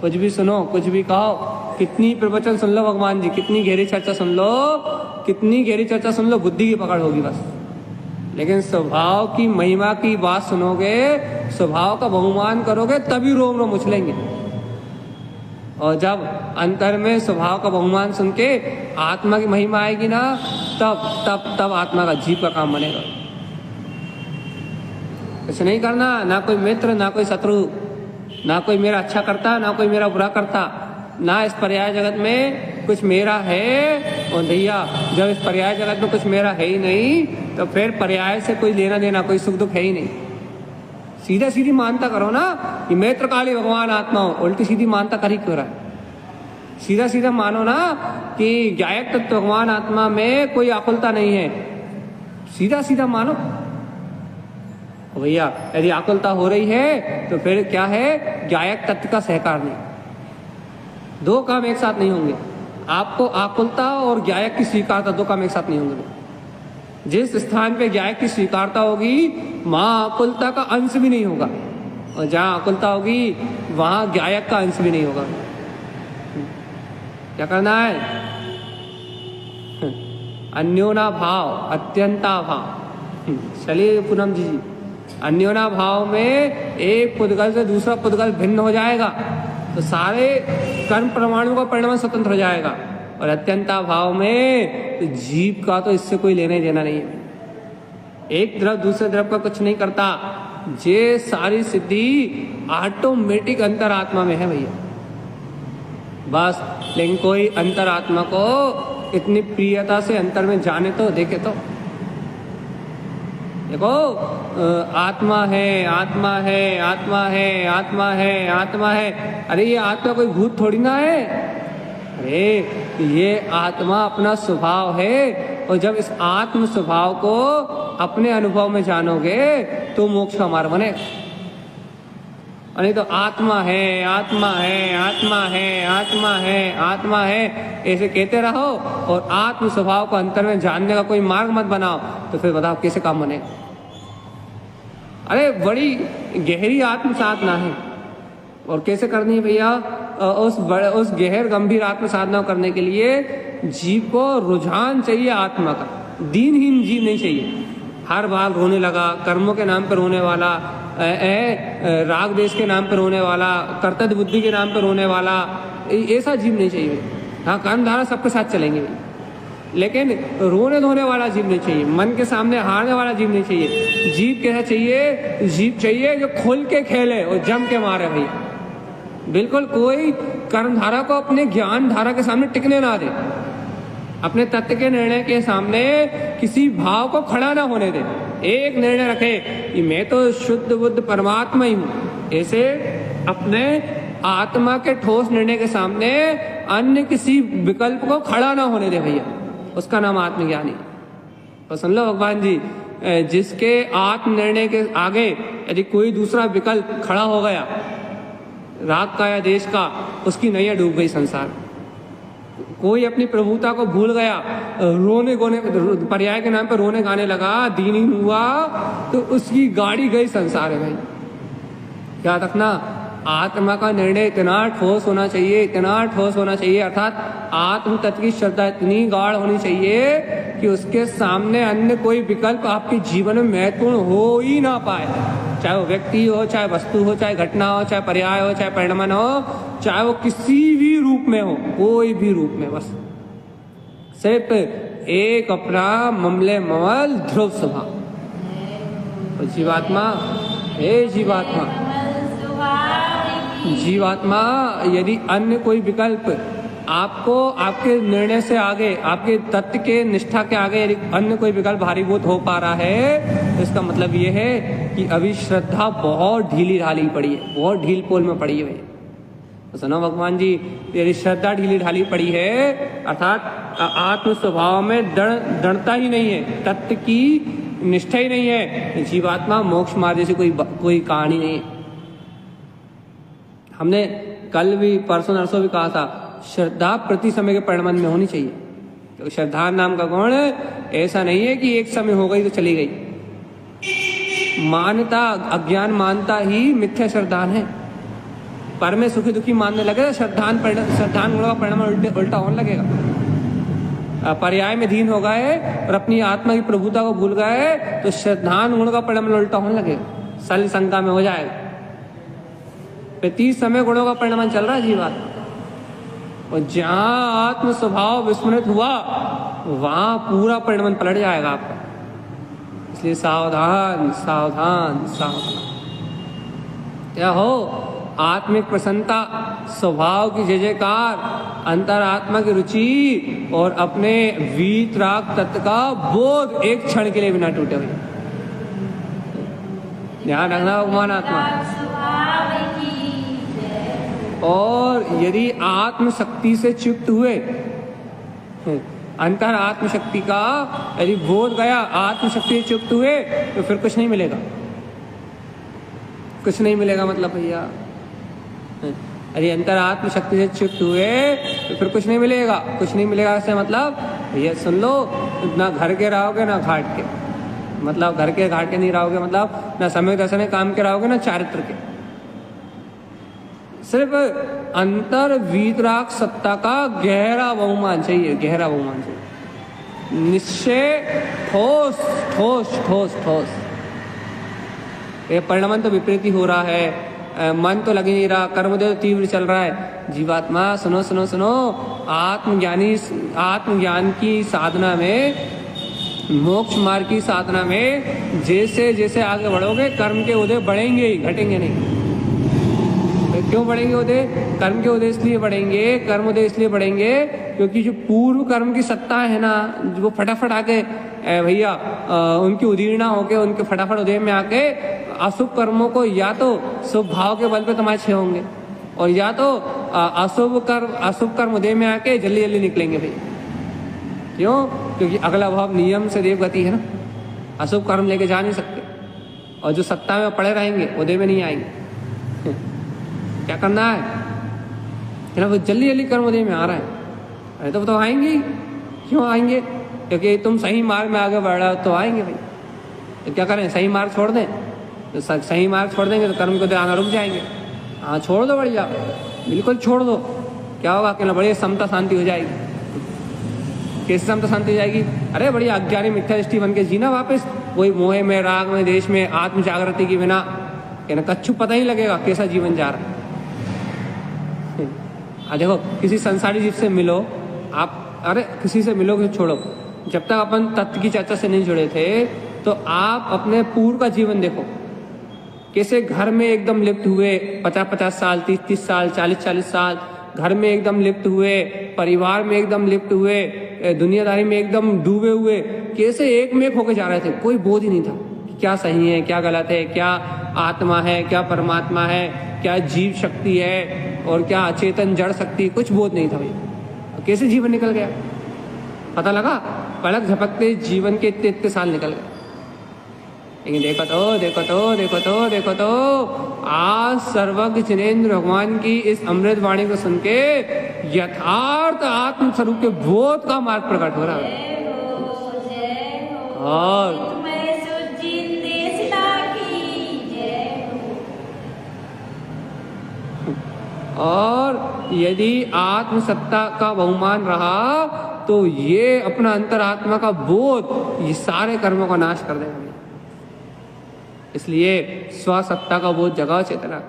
कुछ भी सुनो, कुछ भी कहो, कितनी प्रवचन सुन लो भगवान जी, कितनी गहरी चर्चा सुन लो, कितनी गहरी चर्चा सुन लो, बुद्धि की पकड़ होगी बस। लेकिन स्वभाव की महिमा की बात सुनोगे, स्वभाव का बहुमान करोगे, तभी रोम रोम उछलेंगे। और जब अंतर में स्वभाव का बहुमान सुन के आत्मा की महिमा आएगी ना, तब आत्मा का जीव का काम बनेगा। कुछ नहीं करना, ना कोई मित्र, ना कोई शत्रु, ना कोई मेरा अच्छा करता, ना कोई मेरा बुरा करता, ना इस पर्याय जगत में कुछ मेरा है। और भैया जब इस पर्याय जगत में कुछ मेरा है ही नहीं, तो फिर पर्याय से कोई लेना देना, कोई सुख दुख है ही नहीं। सीधा सीधी मानता करो ना कि मैं त्रिकाली भगवान आत्मा हूं, उल्टी सीधी मानता कर ही क्यों रहा है? सीधा सीधा मानो ना कि गायक तत्व भगवान आत्मा में कोई आकुलता नहीं है, सीधा सीधा मानो। भैया यदि आकुलता हो रही है तो फिर क्या है? गायक तत्व का सहकार नहीं। दो काम एक साथ नहीं होंगे। आपको आकुलता और गायक की स्वीकारता, दो काम एक साथ नहीं होंगे। जिस स्थान पे गायक की स्वीकारता होगी, वहां आकुलता का अंश भी नहीं होगा, और जहां आकुलता होगी वहां गायक का अंश भी नहीं होगा। क्या करना है? अन्योना भाव, अत्यंता भाव। चलिए पूनम जी, अन्योना भाव में एक पुद्गल से दूसरा पुद्गल भिन्न हो जाएगा, तो सारे कर्म परमाणु का परिणाम स्वतंत्र हो जाएगा। और अत्यंता भाव में तो जीव का तो इससे कोई लेना ही देना नहीं है। एक द्रव दूसरे द्रव का कुछ नहीं करता। ये सारी सिद्धि ऑटोमेटिक अंतरात्मा में है भैया। बस लेकिन कोई अंतरात्मा को इतनी प्रियता से अंतर में जाने तो देखे तो। देखो, आत्मा है, आत्मा है, आत्मा है, आत्मा है, आत्मा है। अरे ये आत्मा कोई भूत थोड़ी ना है। अरे ये आत्मा अपना स्वभाव है, और जब इस आत्म स्वभाव को अपने अनुभव में जानोगे तो मोक्ष का मार्ग बनेगा। नहीं तो आत्मा है, आत्मा है, आत्मा है, आत्मा है, आत्मा है ऐसे कहते रहो, और आत्म स्वभाव को अंतर में जानने का कोई मार्ग मत बनाओ, तो फिर बताओ कैसे काम बनेगा? अरे बड़ी गहरी आत्म साधना है। और कैसे करनी है भैया? उस गहर गंभीर आत्म साधना करने के लिए जीव को रुझान चाहिए आत्मा का। दीनहीन जीव नहीं चाहिए, हर बार रोने लगा, कर्मों के नाम पर रोने वाला, राग देश के नाम पर रोने वाला, कर्तव्य बुद्धि के नाम पर रोने वाला, ऐसा जीव नहीं चाहिए। हाँ, कर्म धारा सबके साथ चलेंगे, लेकिन रोने धोने वाला जीव नहीं चाहिए, मन के सामने हारने वाला जीव नहीं चाहिए। जीव कैसा चाहिए? जीव चाहिए जो खुल के खेले और जम के मारे भैया। बिल्कुल कोई कर्म धारा को अपने ज्ञान धारा के सामने टिकने ना दे, अपने तत्व के निर्णय के सामने किसी भाव को खड़ा ना होने दे। एक निर्णय रखे कि मैं तो शुद्ध बुद्ध परमात्मा ही हूँ, ऐसे अपने आत्मा के ठोस निर्णय के सामने अन्य किसी विकल्प को खड़ा ना होने दे भैया, उसका नाम आत्मज्ञानी। तो सुन लो भगवान जी, जिसके आत्म निर्णय के आगे यदि कोई दूसरा विकल्प खड़ा हो गया, राग का या देश का, उसकी नैया डूब गई संसार। कोई अपनी प्रभुता को भूल गया, रोने गोने पर्याय के नाम पर रोने गाने लगा, दीनहीन हुआ, तो उसकी गाड़ी गई संसार है भाई। याद रखना, आत्मा का निर्णय इतना ठोस होना चाहिए, इतना ठोस होना चाहिए, अर्थात आत्म तत्व की श्रद्धा इतनी गाढ़ होनी चाहिए कि उसके सामने अन्य कोई विकल्प आपके जीवन में महत्वपूर्ण हो ही ना पाए। चाहे वो व्यक्ति हो, चाहे वस्तु हो, चाहे घटना हो, चाहे पर्याय हो, चाहे परिणमन हो, चाहे वो किसी भी रूप में हो, कोई भी रूप में, बस सिर्फ एक अपना ममले ममल ध्रुव स्वभाव। तो जीवात्मा, हे जीवात्मा, जीवात्मा यदि अन्य कोई विकल्प आपको आपके निर्णय से आगे, आपके तत्व के निष्ठा के आगे यदि अन्य कोई विकल्प भारीभूत हो पा रहा है, तो इसका मतलब ये है कि अभी श्रद्धा बहुत ढीली ढाली पड़ी है, बहुत ढील पोल में पड़ी है। तो सुनो भगवान जी, यदि श्रद्धा ढीली ढाली पड़ी है, अर्थात आत्म स्वभाव में दृढ़ता ही नहीं है, तत्व की निष्ठा ही नहीं है, जीवात्मा मोक्ष मार्ग जैसी कोई कहानी नहीं है। हमने कल भी, परसों नरसों भी कहा था, श्रद्धा प्रति समय के परिणमन में होनी चाहिए। तो श्रद्धा नाम का गुण ऐसा नहीं है कि एक समय हो गई तो चली गई। मान्यता, अज्ञान मानता ही मिथ्या श्रद्धान है। पर में सुखी दुखी मानने लगे, श्रद्धान गुण का परिणाम उल्टा होने लगेगा। पर्याय में धीन हो गए और अपनी आत्मा की प्रभुता को भूल गए, तो श्रद्धान गुण का परिणाम उल्टा होने लगेगा, सल शंका में हो जाएगा। 30 समय गुणों का परिणाम चल रहा है जीवात्मा, और जहां आत्म स्वभाव विस्मृत हुआ, वहां पूरा परिणाम पलट जाएगा आपका। इसलिए सावधान सावधान सावधान। क्या हो? आत्मिक प्रसन्नता, स्वभाव की जय जयकार, अंतरात्मा की रुचि और अपने वीतराग तत्व का बोध एक क्षण के लिए भी ना टूटे हुए। ध्यान रखना भगवान आत्मा। और यदि आत्म शक्ति से च्युत हुए, अंतर आत्म शक्ति का यदि बोध गया, आत्म शक्ति से च्युत हुए, तो फिर कुछ नहीं मिलेगा। कुछ नहीं मिलेगा मतलब भैया, अरे अंतर आत्म शक्ति से च्युत हुए तो फिर कुछ नहीं मिलेगा। कुछ नहीं मिलेगा से मतलब भैया सुन लो, ना घर के रहोगे ना घाट के, मतलब घर के घाट के नहीं रहोगे, मतलब ना समय दर्शन काम के रहोगे ना चारित्र के। सिर्फ अंतर वीतराग सत्ता का गहरा बहुमान चाहिए, गहरा बहुमान चाहिए, निश्चय, ठोस ठोस ठोस ठोस। ये परिणाम तो विपरीत ही हो रहा है, मन तो लग नहीं रहा, कर्मदेव तीव्र चल रहा है। जीवात्मा सुनो सुनो सुनो, आत्मज्ञान की साधना में, मोक्ष मार्ग की साधना में जैसे जैसे आगे बढ़ोगे, कर्म के उदय बढ़ेंगे ही, घटेंगे नहीं। क्यों बढ़ेंगे उदय? कर्म के उदय इसलिए बढ़ेंगे, कर्म उदय इसलिए बढ़ेंगे क्योंकि जो पूर्व कर्म की सत्ता है ना, वो फटाफट आके भैया उनकी उदीर्णा होके, उनके फटाफट उदय में आके अशुभ कर्मों को या तो शुभ भाव के बल पे तमाशे होंगे, और या तो अशुभ कर्म उदय में आके जल्दी जल्दी निकलेंगे भैया। क्यों? क्योंकि अगला भाव नियम से देव गति है ना, अशुभ कर्म लेके जा नहीं सकते, और जो सत्ता में पड़े रहेंगे उदय में नहीं आएंगे। क्या करना है? वो जल्दी जल्दी कर्म उदय में आ रहा है, अरे तो आएंगे ही। क्यों आएंगे? क्योंकि तुम सही मार्ग में आगे बढ़ रहे हो तो आएंगे भाई। तो क्या करें? सही मार्ग छोड़ दें? तो सही मार्ग छोड़ देंगे तो कर्म को उदय आना रुक जाएंगे। हाँ छोड़ दो, बढ़िया, बिल्कुल छोड़ दो। क्या होगा? कि ना बढ़िया समता शांति हो जाएगी। कैसे समता शांति हो जाएगी? अरे बढ़िया अज्ञानी मिथ्या दृष्टि बन के जीना वापस, कोई मोह में, राग में, देश में, आत्म जागृति के बिना, कच्छु पता ही लगेगा कैसा जीवन जा रहा है। देखो किसी संसारी जीव से मिलो आप, अरे किसी से मिलो किसी छोड़ो, जब तक अपन तत्व की चर्चा से नहीं जुड़े थे तो आप अपने पूर्व का जीवन देखो, कैसे घर में एकदम लिप्त हुए 50-50 साल, 30-30 साल, 40-40 साल घर में एकदम लिप्त हुए, परिवार में एकदम लिप्त हुए, दुनियादारी में एकदम डूबे हुए, कैसे एक में एक होके जा रहे थे। कोई बोध ही नहीं था कि क्या सही है क्या गलत है, क्या आत्मा है क्या परमात्मा है, क्या जीव शक्ति है और क्या अचेतन जड़ शक्ति, कुछ बोध नहीं था भाई। कैसे जीवन निकल गया, पता लगा पलक झपकते जीवन के इतने साल निकल गए। लेकिन देखो तो आज सर्वज्ञ जिनेंद्र भगवान की इस अमृत वाणी को सुन के यथार्थ आत्म स्वरूप के बोध का मार्ग प्रकट हो रहा है। और यदि आत्म सत्ता का बहुमान रहा तो ये अपना अंतरात्मा का बोध ये सारे कर्मों का नाश कर देगा। इसलिए स्वसत्ता का बोध जगाओ चेतना,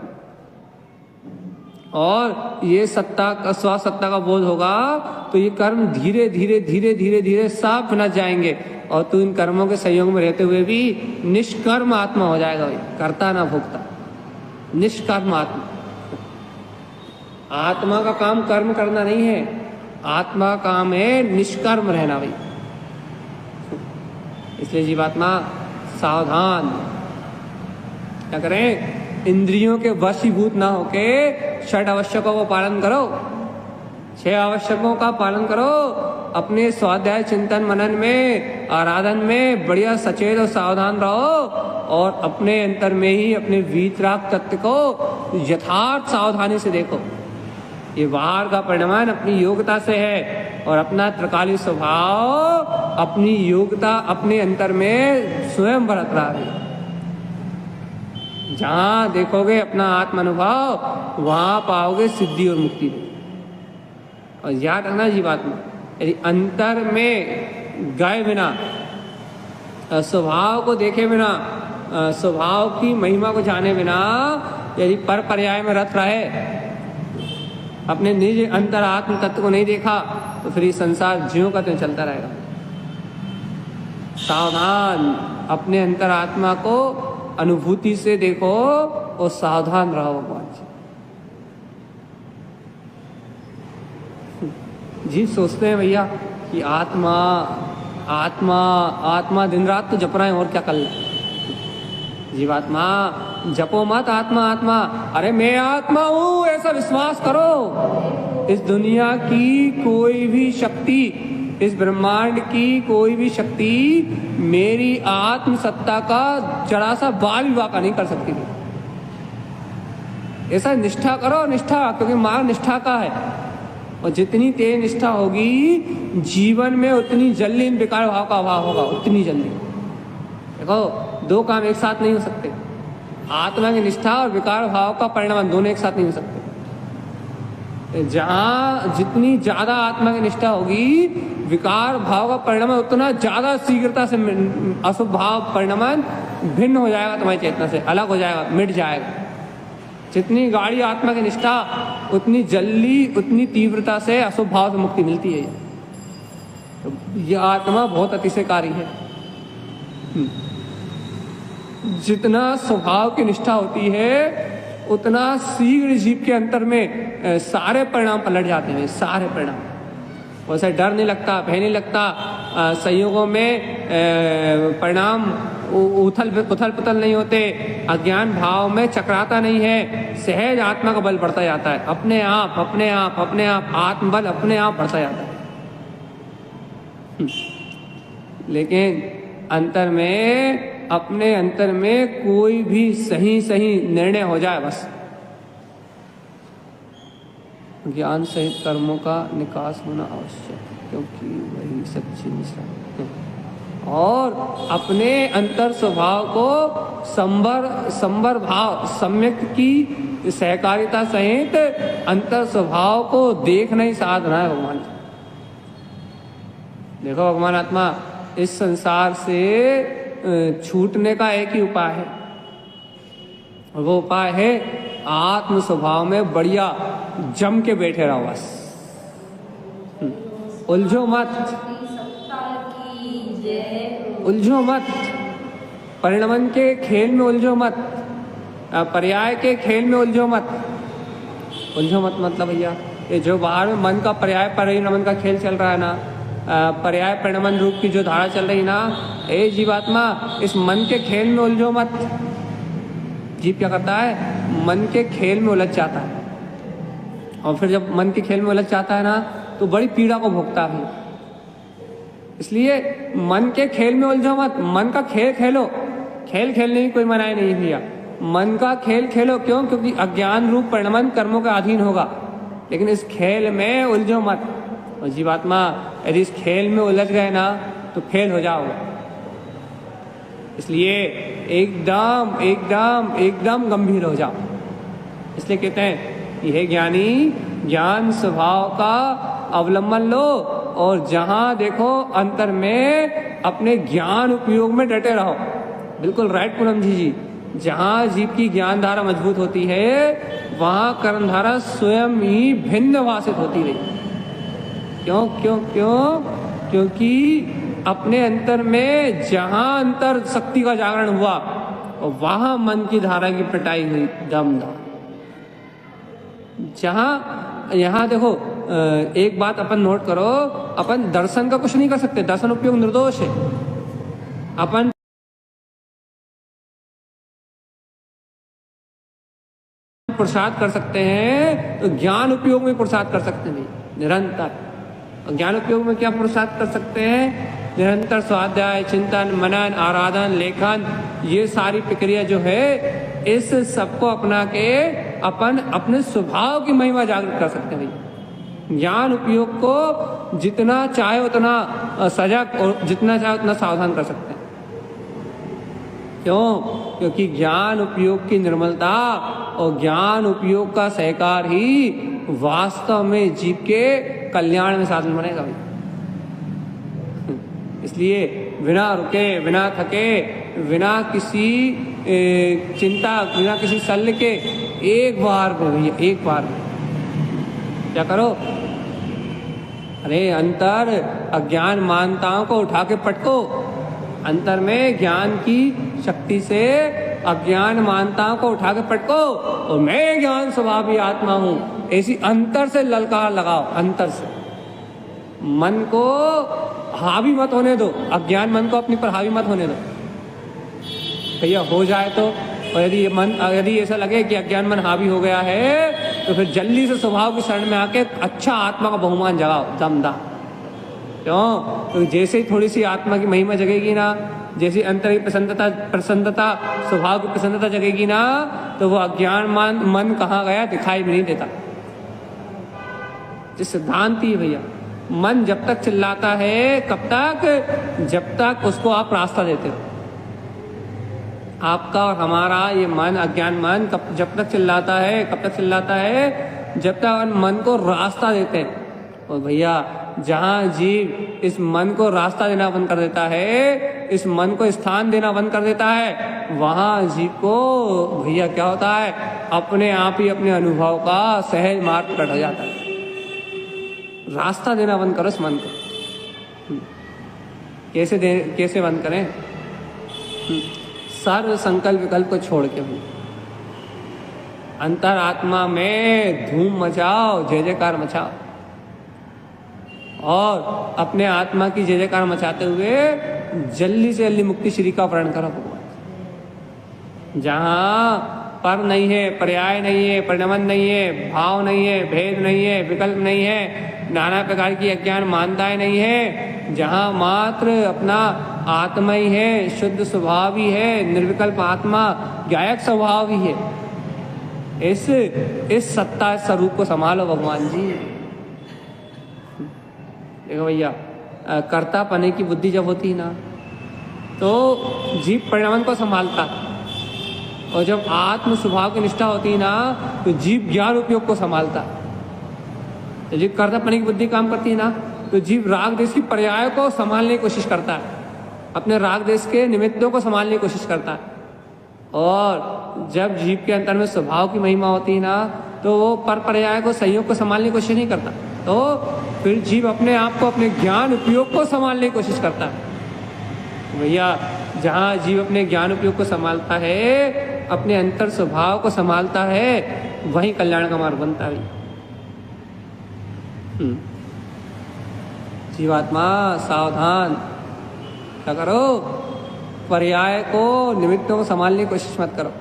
और ये स्वसत्ता का बोध होगा तो ये कर्म धीरे धीरे सब न जाएंगे और तू इन कर्मों के संयोग में रहते हुए भी निष्कर्म आत्मा हो जाएगा भाई, करता ना भोगता, निष्कर्म आत्मा। आत्मा का काम कर्म करना नहीं है, आत्मा का काम है निष्कर्म रहना भाई। इसलिए जीवात्मा सावधान, क्या करें, इंद्रियों के वशीभूत ना होके 6 आवश्यकों का पालन करो, 6 आवश्यकों का पालन करो। अपने स्वाध्याय चिंतन मनन में आराधन में बढ़िया सचेत और सावधान रहो और अपने अंतर में ही अपने वीतराग तत्व को यथार्थ सावधानी से देखो। ये बाहर का परिणाम अपनी योग्यता से है और अपना त्रिकाली स्वभाव अपनी योग्यता अपने अंतर में स्वयं बरत रहा है। जहां देखोगे अपना आत्म अनुभव वहां पाओगे सिद्धि और मुक्ति। और याद रखना जीवात्मा यदि अंतर में गए बिना, स्वभाव को देखे बिना, स्वभाव की महिमा को जाने बिना यदि पर पर्याय में रत रहे, अपने निज अंतर आत्म तत्व को नहीं देखा तो फिर संसार ज्यों का त्यों चलता रहेगा। सावधान, अपने अंतर आत्मा को अनुभूति से देखो और सावधान रहो भगवान जी। सोचते हैं भैया कि आत्मा आत्मा आत्मा दिन रात तो जप रहे हैं और क्या कर ले। जीवात्मा जपो मत आत्मा आत्मा, अरे मैं आत्मा हूं ऐसा विश्वास करो। इस दुनिया की कोई भी शक्ति, इस ब्रह्मांड की कोई भी शक्ति मेरी आत्म सत्ता का जरा सा बाल भी वाका नहीं कर सकती थी। ऐसा निष्ठा करो, निष्ठा, क्योंकि मार्ग निष्ठा का है और जितनी तेज निष्ठा होगी जीवन में उतनी जल्दी इन विकार भाव का अभाव होगा, उतनी जल्दी। देखो 2 काम एक साथ नहीं हो सकते, आत्मा की निष्ठा और विकार भाव का परिणाम दोनों एक साथ नहीं हो सकते। जहां जितनी ज्यादा आत्मा की निष्ठा होगी विकार भाव का परिणाम उतना ज्यादा शीघ्रता से अशुभ भाव परिणाम भिन्न हो जाएगा, तुम्हारी चेतना से अलग हो जाएगा, मिट जाएगा। जितनी गाढ़ी आत्मा की निष्ठा उतनी जल्दी उतनी तीव्रता से अशुभ भाव से मुक्ति मिलती है। तो यह आत्मा बहुत अतिशयकारी है। जितना स्वभाव की निष्ठा होती है उतना शीघ्र जीव के अंतर में सारे परिणाम पलट जाते हैं, सारे परिणाम। वैसे डर नहीं लगता, भय नहीं लगता, संयोगों में परिणाम उथल पुथल नहीं होते, अज्ञान भाव में चकराता नहीं है, सहज आत्मा का बल बढ़ता जाता है, अपने आप अपने आप अपने आप आत्मबल अपने आप बढ़ता जाता है। लेकिन अंतर में, अपने अंतर में कोई भी सही निर्णय हो जाए बस, ज्ञान सहित कर्मों का निकास होना आवश्यक, क्योंकि वही सच्ची निष्ठा। और अपने अंतर स्वभाव को संबर भाव सम्यक की सहकारिता सहित अंतर स्वभाव को देखना ही साधना है भगवान। देखो भगवान आत्मा इस संसार से छूटने का एक ही उपाय है, वो उपाय है आत्म स्वभाव में बढ़िया जम के बैठे रहो बस, उलझो मत, उलझो मत, परिणमन के खेल में उलझो मत, पर्याय के खेल में उलझो मत। उलझो मत मतलब भैया ये जो बाहर में मन का पर्याय परिणमन का खेल चल रहा है ना, पर्याय परिणमन रूप की जो धारा चल रही ना, ए जीवात्मा इस मन के खेल में उलझो मत। जीव क्या करता है, मन के खेल में उलझ जाता है, और फिर जब मन के खेल में उलझ जाता है ना तो बड़ी पीड़ा को भोगता है। इसलिए मन के खेल में उलझो मत, मन का खेल खेलो। खेल खेलने की कोई मनाही नहीं भैया, मन का खेल खेलो। क्यों? क्योंकि अज्ञान रूप परिणमन कर्मों के अधीन होगा, लेकिन इस खेल में उलझो मत। और जीवात्मा यदि इस खेल में उलझ गए ना तो फेल हो जाओगे। इसलिए एकदम एकदम एकदम गंभीर हो जाओ। इसलिए कहते हैं यह ज्ञानी ज्ञान स्वभाव का अवलंबन लो, और जहां देखो अंतर में अपने ज्ञान उपयोग में डटे रहो। बिल्कुल राइट पूनम जी। जहां जीव की ज्ञान धारा मजबूत होती है वहां कर्म धारा स्वयं ही भिन्न भाषित होती रही। क्यों क्यों क्यों? क्योंकि अपने अंतर में जहां अंतर शक्ति का जागरण हुआ वहां मन की धारा की पिटाई हुई दमदार। जहां यहां देखो एक बात अपन नोट करो, अपन दर्शन का कुछ नहीं कर सकते, दर्शन उपयोग निर्दोष है। अपन पुरुषार्थ कर सकते हैं तो ज्ञान उपयोग में पुरुषार्थ कर सकते नहीं निरंतर। ज्ञान उपयोग में क्या पुरुषार्थ कर सकते हैं? निरंतर स्वाध्याय, चिंतन, मनन, आराधन, लेखन, ये सारी प्रक्रिया जो है इस सबको अपना के अपन अपने स्वभाव की महिमा जागृत कर सकते हैं। ज्ञान उपयोग को जितना चाहे उतना सजग और जितना चाहे उतना सावधान कर सकते हैं। क्यों? क्योंकि ज्ञान उपयोग की निर्मलता और ज्ञान उपयोग का सहकार ही वास्तव में जीव के कल्याण में साधन बनेगा भाई। इसलिए बिना रुके, बिना थके, बिना किसी चिंता, बिना किसी शल्य के एक बार में भैया, एक बार में क्या करो? अरे अंतर अज्ञान मानताओं को उठा के पटको। अंतर में ज्ञान की शक्ति से अज्ञान मानताओं को उठा के पटको, और मैं ज्ञान स्वभावी आत्मा हूं, ऐसी अंतर से ललकार लगाओ। अंतर से मन को हावी मत होने दो, अज्ञान मन को अपनी पर हावी मत होने दो भैया। हो जाए तो, और यदि ऐसा लगे कि अज्ञान मन हावी हो गया है तो फिर जल्दी से स्वभाव की शरण में आके अच्छा आत्मा का बहुमान जगाओ दमदार। क्यों? तो जैसे ही थोड़ी सी आत्मा की महिमा जगेगी ना, जैसी अंतर की प्रसन्नता स्वभाव की प्रसन्नता जगेगी ना, तो वो अज्ञान मन कहाँ गया दिखाई भी नहीं देता। जो सिद्धांत ही भैया, मन जब तक चिल्लाता है कब तक? जब तक उसको आप रास्ता देते हो। आपका और हमारा ये मन, अज्ञान मन जब तक चिल्लाता है, कब तक चिल्लाता है? जब तक मन को रास्ता देते हैं। और भैया जहां जीव इस मन को रास्ता देना बंद कर देता है, इस मन को स्थान देना बंद कर देता है, वहां जीव को भैया क्या होता है? अपने आप ही अपने अनुभव का सहज मार्ग कट हो जाता है। रास्ता देना बंद करो इस मन को। कैसे बंद करें? सर्व संकल्प विकल्प को छोड़ के भी अंतर आत्मा में धूम मचाओ, जय जयकार मचाओ, और अपने आत्मा की जय जयकार मचाते हुए जल्दी से जल्दी मुक्ति श्री का वर्ण करो भगवान। जहां पर नहीं है, पर्याय नहीं है, परिणमन नहीं है, भाव नहीं है, भेद नहीं है, विकल्प नहीं है, नाना प्रकार की अज्ञान मानताएं नहीं है, जहां मात्र अपना आत्मा ही है, शुद्ध स्वभाव ही है, निर्विकल्प आत्मा, गायक स्वभाव ही है, इस सत्ता स्वरूप को संभालो भगवान जी। देखो भैया, कर्ता पने की बुद्धि जब होती है ना तो जीव परिणमन को संभालता, और जब आत्म स्वभाव की निष्ठा होती है ना तो जीव ज्ञान उपयोग को संभालता। तो जीव कर्ता पने की बुद्धि काम करती है ना तो जीव राग देश की पर्याय को संभालने की कोशिश करता है, अपने राग देश के निमित्तों को संभालने की कोशिश करता है। और जब जीव के अंतर में स्वभाव की महिमा होती है ना तो वो पर पर्याय को, संयोग को संभालने की कोशिश नहीं करता। तो फिर जीव अपने आप को, अपने ज्ञान उपयोग को संभालने की कोशिश करता है। भैया जहाँ जीव अपने ज्ञान उपयोग को संभालता है, अपने अंतर स्वभाव को संभालता है, वहीं कल्याण का मार्ग बनता है। जीवात्मा सावधान, क्या करो, पर्याय को, निमित्तों को संभालने की कोशिश मत करो।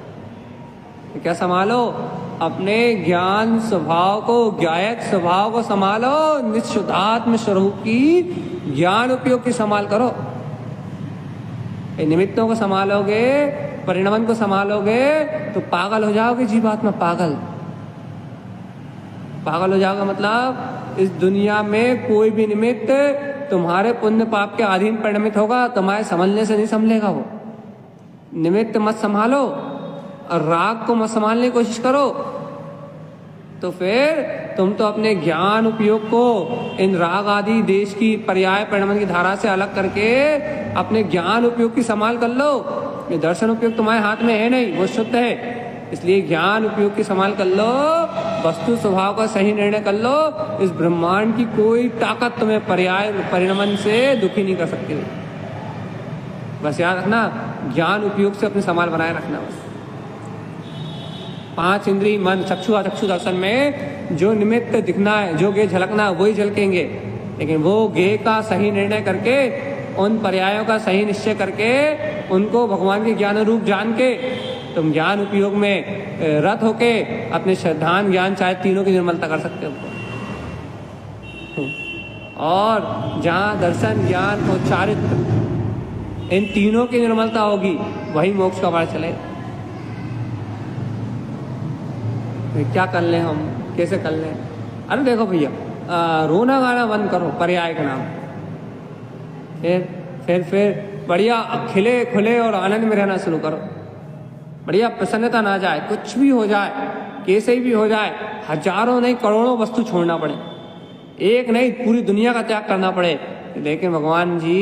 क्या संभालो? अपने ज्ञान स्वभाव को, ज्ञायक स्वभाव को संभालो। निश्चुदात्म स्वरूप की ज्ञान उपयोग की संभाल करो। निमित्तों को संभालोगे, परिणमन को संभालोगे तो पागल हो जाओगे। जीवात्मा पागल हो जाओगे। मतलब इस दुनिया में कोई भी निमित्त तुम्हारे पुण्य पाप के अधीन परिणमित होगा, तुम्हारे संभलने से नहीं संभलेगा। वो निमित्त मत संभालो और राग को मत संभालने की कोशिश करो, तो फिर तुम तो अपने ज्ञान उपयोग को इन राग आदि देश की पर्याय परिणमन की धारा से अलग करके अपने ज्ञान उपयोग की संभाल कर लो। ये दर्शन उपयोग तुम्हारे हाथ में है नहीं, वो शुद्ध है। इसलिए ज्ञान उपयोग की संभाल कर लो, वस्तु स्वभाव का सही निर्णय कर लो। इस ब्रह्मांड की कोई ताकत तुम्हें पर्याय परिणमन से दुखी नहीं कर सकती। बस याद रखना, ज्ञान उपयोग से अपनी संभाल बनाए रखना। बस 5 इंद्रिय, मन, चक्षु, चक्षु दर्शन में जो निमित्त दिखना है, जो गे झलकना, वही झलकेंगे। लेकिन वो गे का सही निर्णय करके, उन पर्यायों का सही निश्चय करके, उनको भगवान के ज्ञान रूप जान के तुम ज्ञान उपयोग में रत होके अपने श्रद्धान ज्ञान चाहे तीनों की निर्मलता कर सकते हो। और जहाँ दर्शन, ज्ञान और चारित्र, इन तीनों की निर्मलता होगी, वही मोक्ष का मार्ग चलेगा। क्या कर लें हम, कैसे कर लें? अरे देखो भैया, रोना गाना बंद करो पर्याय के नाम। फिर बढ़िया खिले खुले और आनंद में रहना शुरू करो। बढ़िया प्रसन्नता ना जाए, कुछ भी हो जाए, कैसे भी हो जाए, हजारों नहीं करोड़ों वस्तु छोड़ना पड़े, एक नहीं पूरी दुनिया का त्याग करना पड़े, लेकिन भगवान जी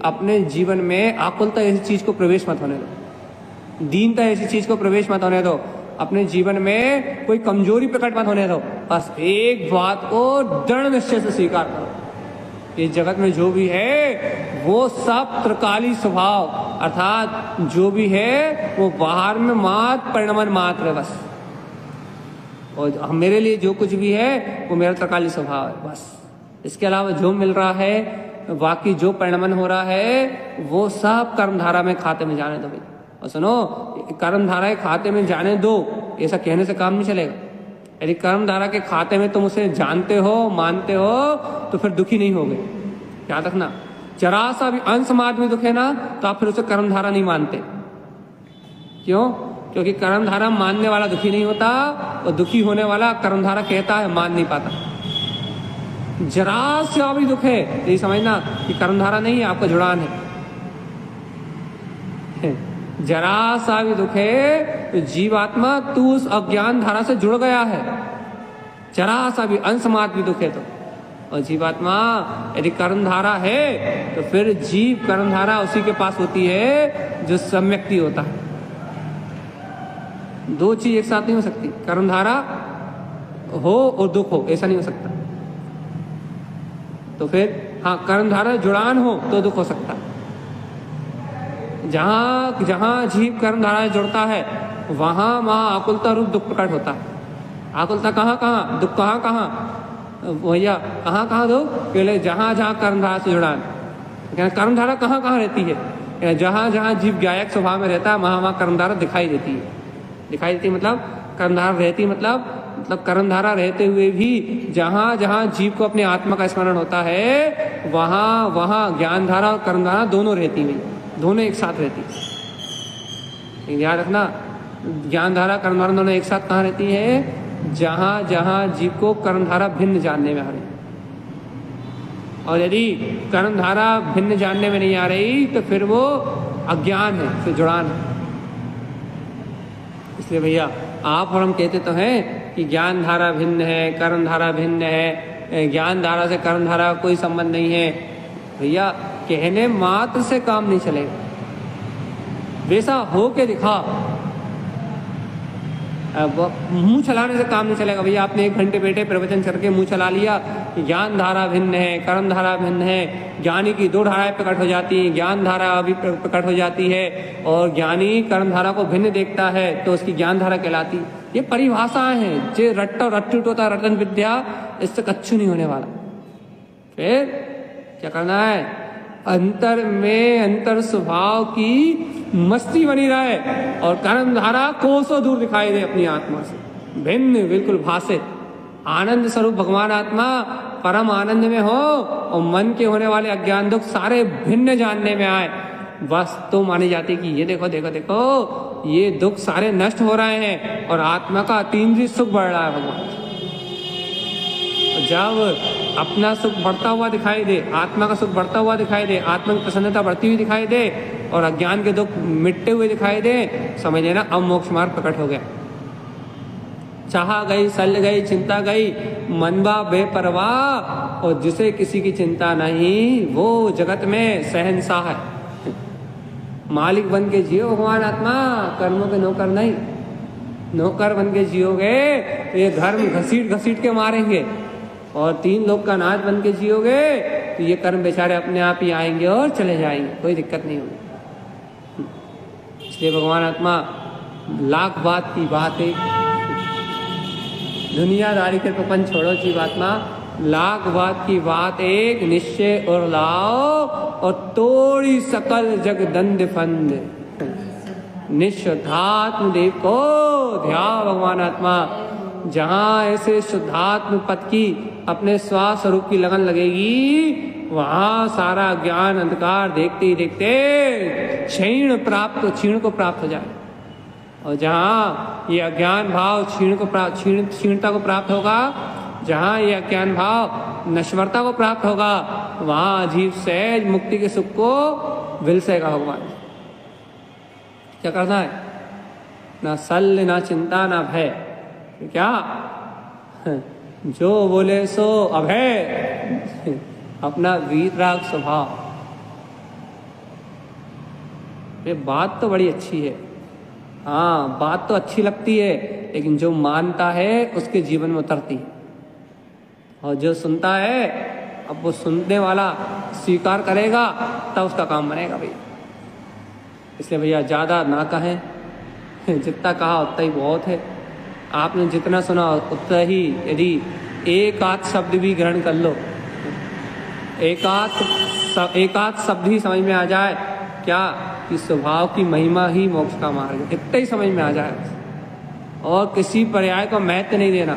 अपने जीवन में आकुलता ऐसी चीज को प्रवेश मत होने दो, दीनता ऐसी चीज को प्रवेश मत होने दो, अपने जीवन में कोई कमजोरी प्रकट मत होने दो। बस एक बात को दृढ़ निश्चय से स्वीकार करो, इस जगत में जो भी है वो सब त्रिकाली स्वभाव, अर्थात जो भी है वो बाहर में मात्र परिणमन मात्र है बस। और मेरे लिए जो कुछ भी है वो मेरा त्रिकाली स्वभाव है बस। इसके अलावा जो मिल रहा है, बाकी जो परिणमन हो रहा है, वो सब कर्मधारा में खाते में जाने दो भाई। और सुनो, कर्मधारा के खाते में जाने दो, ऐसा कहने से काम नहीं चलेगा। यदि कर्मधारा के खाते में तुम उसे जानते हो, मानते हो, तो फिर दुखी नहीं होगे। याद रखना, जरा सा भी अंश मात्र भी दुखे ना, तो आप फिर उसे कर्मधारा नहीं मानते। क्यों? क्योंकि कर्मधारा मानने वाला दुखी नहीं होता, और दुखी होने वाला कर्मधारा कहता है, मान नहीं पाता। जरा सा भी दुख है तो ये समझना कि कर्मधारा नहीं है, आपका जुड़ान है। जरा सा भी दुख है तो जीवात्मा तू उस अज्ञान धारा से जुड़ गया है। जरा सा भी अंश मात्र भी दुख है तो, और जीवात्मा यदि कर्मधारा है तो फिर जीव कर्मधारा उसी के पास होती है जो सम्यक्ति होता है। दो चीज एक साथ नहीं हो सकती, कर्मधारा हो और दुख हो, ऐसा नहीं हो सकता। तो फिर हाँ, कर्मधारा जुड़ान हो तो दुख हो सकता है। जहां जहां जीव कर्मधारा जुड़ता है वहां आकुलता रूप दुख प्रकट होता है। आकुलता कहाँ कहाँ, दुख कहाँ कहाँ भैया, कहाँ कहाँ दुख? पहले जहां जहां कर्मधारा से जुड़ान। कर्मधारा कहाँ कहाँ रहती है? जहां जहां जीव ज्ञायक स्वभाव में रहता है वहां वहां कर्मधारा दिखाई देती है। दिखाई देती मतलब कर्मधारा रहती, मतलब कर्मधारा रहते हुए भी जहां जहां जीव को अपने आत्मा का स्मरण होता है वहां वहां ज्ञानधारा और कर्मधारा दोनों रहती हुई, दोनों एक साथ रहती। याद रखना, ज्ञानधारा कर्मधारा दोनों एक साथ कहाँ रहती है? जहां जहां जीव को कर्मधारा भिन्न जानने में आ रही। और यदि कर्मधारा भिन्न जानने में नहीं आ रही तो फिर वो अज्ञान है, फिर जुड़ान है। इसलिए भैया आप और हम कहते तो हैं कि ज्ञानधारा भिन्न है, कर्मधारा भिन्न है, ज्ञानधारा से कर्मधारा का कोई संबंध नहीं है। भैया कहने मात्र से काम नहीं चलेगा, वैसा हो के दिखा। मुंह चलाने से काम नहीं चलेगा भैया। आपने 1 घंटे बैठे प्रवचन करके मुंह चला लिया कि ज्ञान धारा भिन्न है, कर्म धारा भिन्न है, ज्ञानी की 2 धाराएं प्रकट हो जाती हैं, ज्ञान धारा अभी प्रकट हो जाती है, और ज्ञानी कर्म धारा को भिन्न देखता है तो उसकी ज्ञान धारा कहलाती। ये परिभाषाएं हैं जे रट्टू टोता रटन विद्या, इससे कच्छु नहीं होने वाला। फिर क्या करना है, अंतर में अंतर स्वभाव की मस्ती बनी रहे और कर्म धारा कोसों दूर दिखाई दे अपनी आत्मा से, भिन्न बिल्कुल भाषित आनंद स्वरूप भगवान आत्मा परम आनंद में हो और मन के होने वाले अज्ञान दुख सारे भिन्न जानने में आए। बस तो मानी जाती कि ये देखो देखो देखो ये दुख सारे नष्ट हो रहे हैं और आत्मा का अतीन्द्रिय सुख बढ़ रहा है भगवान। जब अपना सुख बढ़ता हुआ दिखाई दे, आत्मा का सुख बढ़ता हुआ दिखाई दे, आत्मा की प्रसन्नता बढ़ती हुई दिखाई दे और अज्ञान के दुख मिटते हुए दिखाई दे, समझ लेना अब मोक्ष मार्ग प्रकट हो गया। चाह गई, सल गई, चिंता गई, मनवा बेपरवाह, और जिसे किसी की चिंता नहीं वो जगत में शहंशाह है। मालिक बन के जियो भगवान आत्मा, कर्मों के नौकर नहीं। नौकर बन के जियोगे तो ये धर्म घसीट घसीट के मारेंगे, और 3 लोग का नाच बन के जियोगे तो ये कर्म बेचारे अपने आप ही आएंगे और चले जाएंगे, कोई दिक्कत नहीं होगी। इसलिए भगवान आत्मा लाख बात की बात है, दुनियादारी के प्रपंच छोड़ो जीव आत्मा, लाख बात की बात एक, निश्चय और लाओ और तोड़ी सकल जगदंड फंद। निशुद्धात्म देव को ध्या भगवान आत्मा। जहाँ ऐसे शुद्धात्म पद की अपने स्वस्वरूप की लगन लगेगी, वहाँ सारा ज्ञान अंधकार देखते ही देखते क्षीण को प्राप्त हो जाए। और जहाँ ये अज्ञान भाव क्षीणता को प्राप्त होगा, जहाँ ये अज्ञान भाव नश्वरता को प्राप्त होगा, वहाँ अजीब सहज मुक्ति के सुख को विलसेगा भगवान। क्या करना है, ना सल ना चिंता ना भय, क्या जो बोले सो अभय, अपना वीतराग स्वभाव। ये बात तो बड़ी अच्छी है, हाँ बात तो अच्छी लगती है, लेकिन जो मानता है उसके जीवन में उतरती है, और जो सुनता है अब वो सुनने वाला स्वीकार करेगा तब उसका काम बनेगा भैया। इसलिए भैया ज़्यादा ना कहें, जितना कहा उतना ही बहुत है। आपने जितना सुना उतना ही, यदि एक आध शब्द भी ग्रहण कर लो, एक आध शब्द ही समझ में आ जाए, क्या कि स्वभाव की महिमा ही मोक्ष का मार्ग, इतना ही समझ में आ जाए। और किसी पर्याय को महत्व नहीं देना,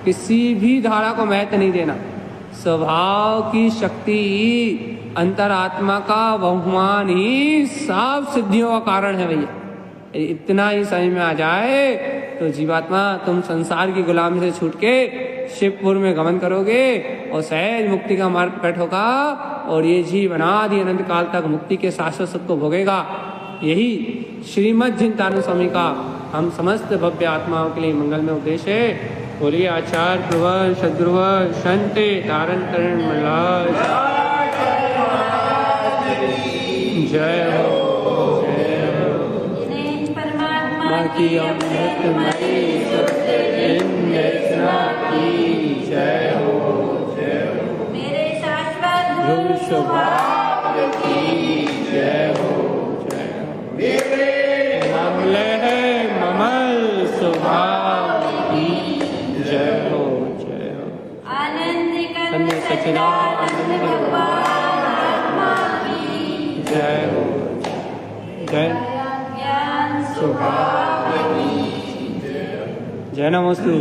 किसी भी धारा को महत्व नहीं देना। स्वभाव की शक्ति अंतरात्मा का बहुमान ही सब सिद्धियों का कारण है भैया। इतना ही समझ में आ जाए तो जीवात्मा तुम संसार की गुलामी से छूट के शिवपुर में गमन करोगे और सहज मुक्ति का मार्ग प्रकट होगा, और ये जीव अनादि अनंत काल तक मुक्ति के शाश्वत सुख को भोगेगा। यही श्रीमद् चिंतामणि स्वामी का हम समस्त भव्य आत्माओं के लिए मंगल में उपदेश है। बोलिए आचार्य प्रवर सद्गुरु संते तारण तरण मल्लाज जय हो, जय हो। की अमृतमयी रचना की जय हो, जय हो। मेरे शाश्वत स्वभाव की जय हो, जय हो। मेरे ममले है ममल स्वभाव की जय हो, जय हो। आनंद सच्चिदानंद जय हो, जय स्वभाव। जय नमस्तु।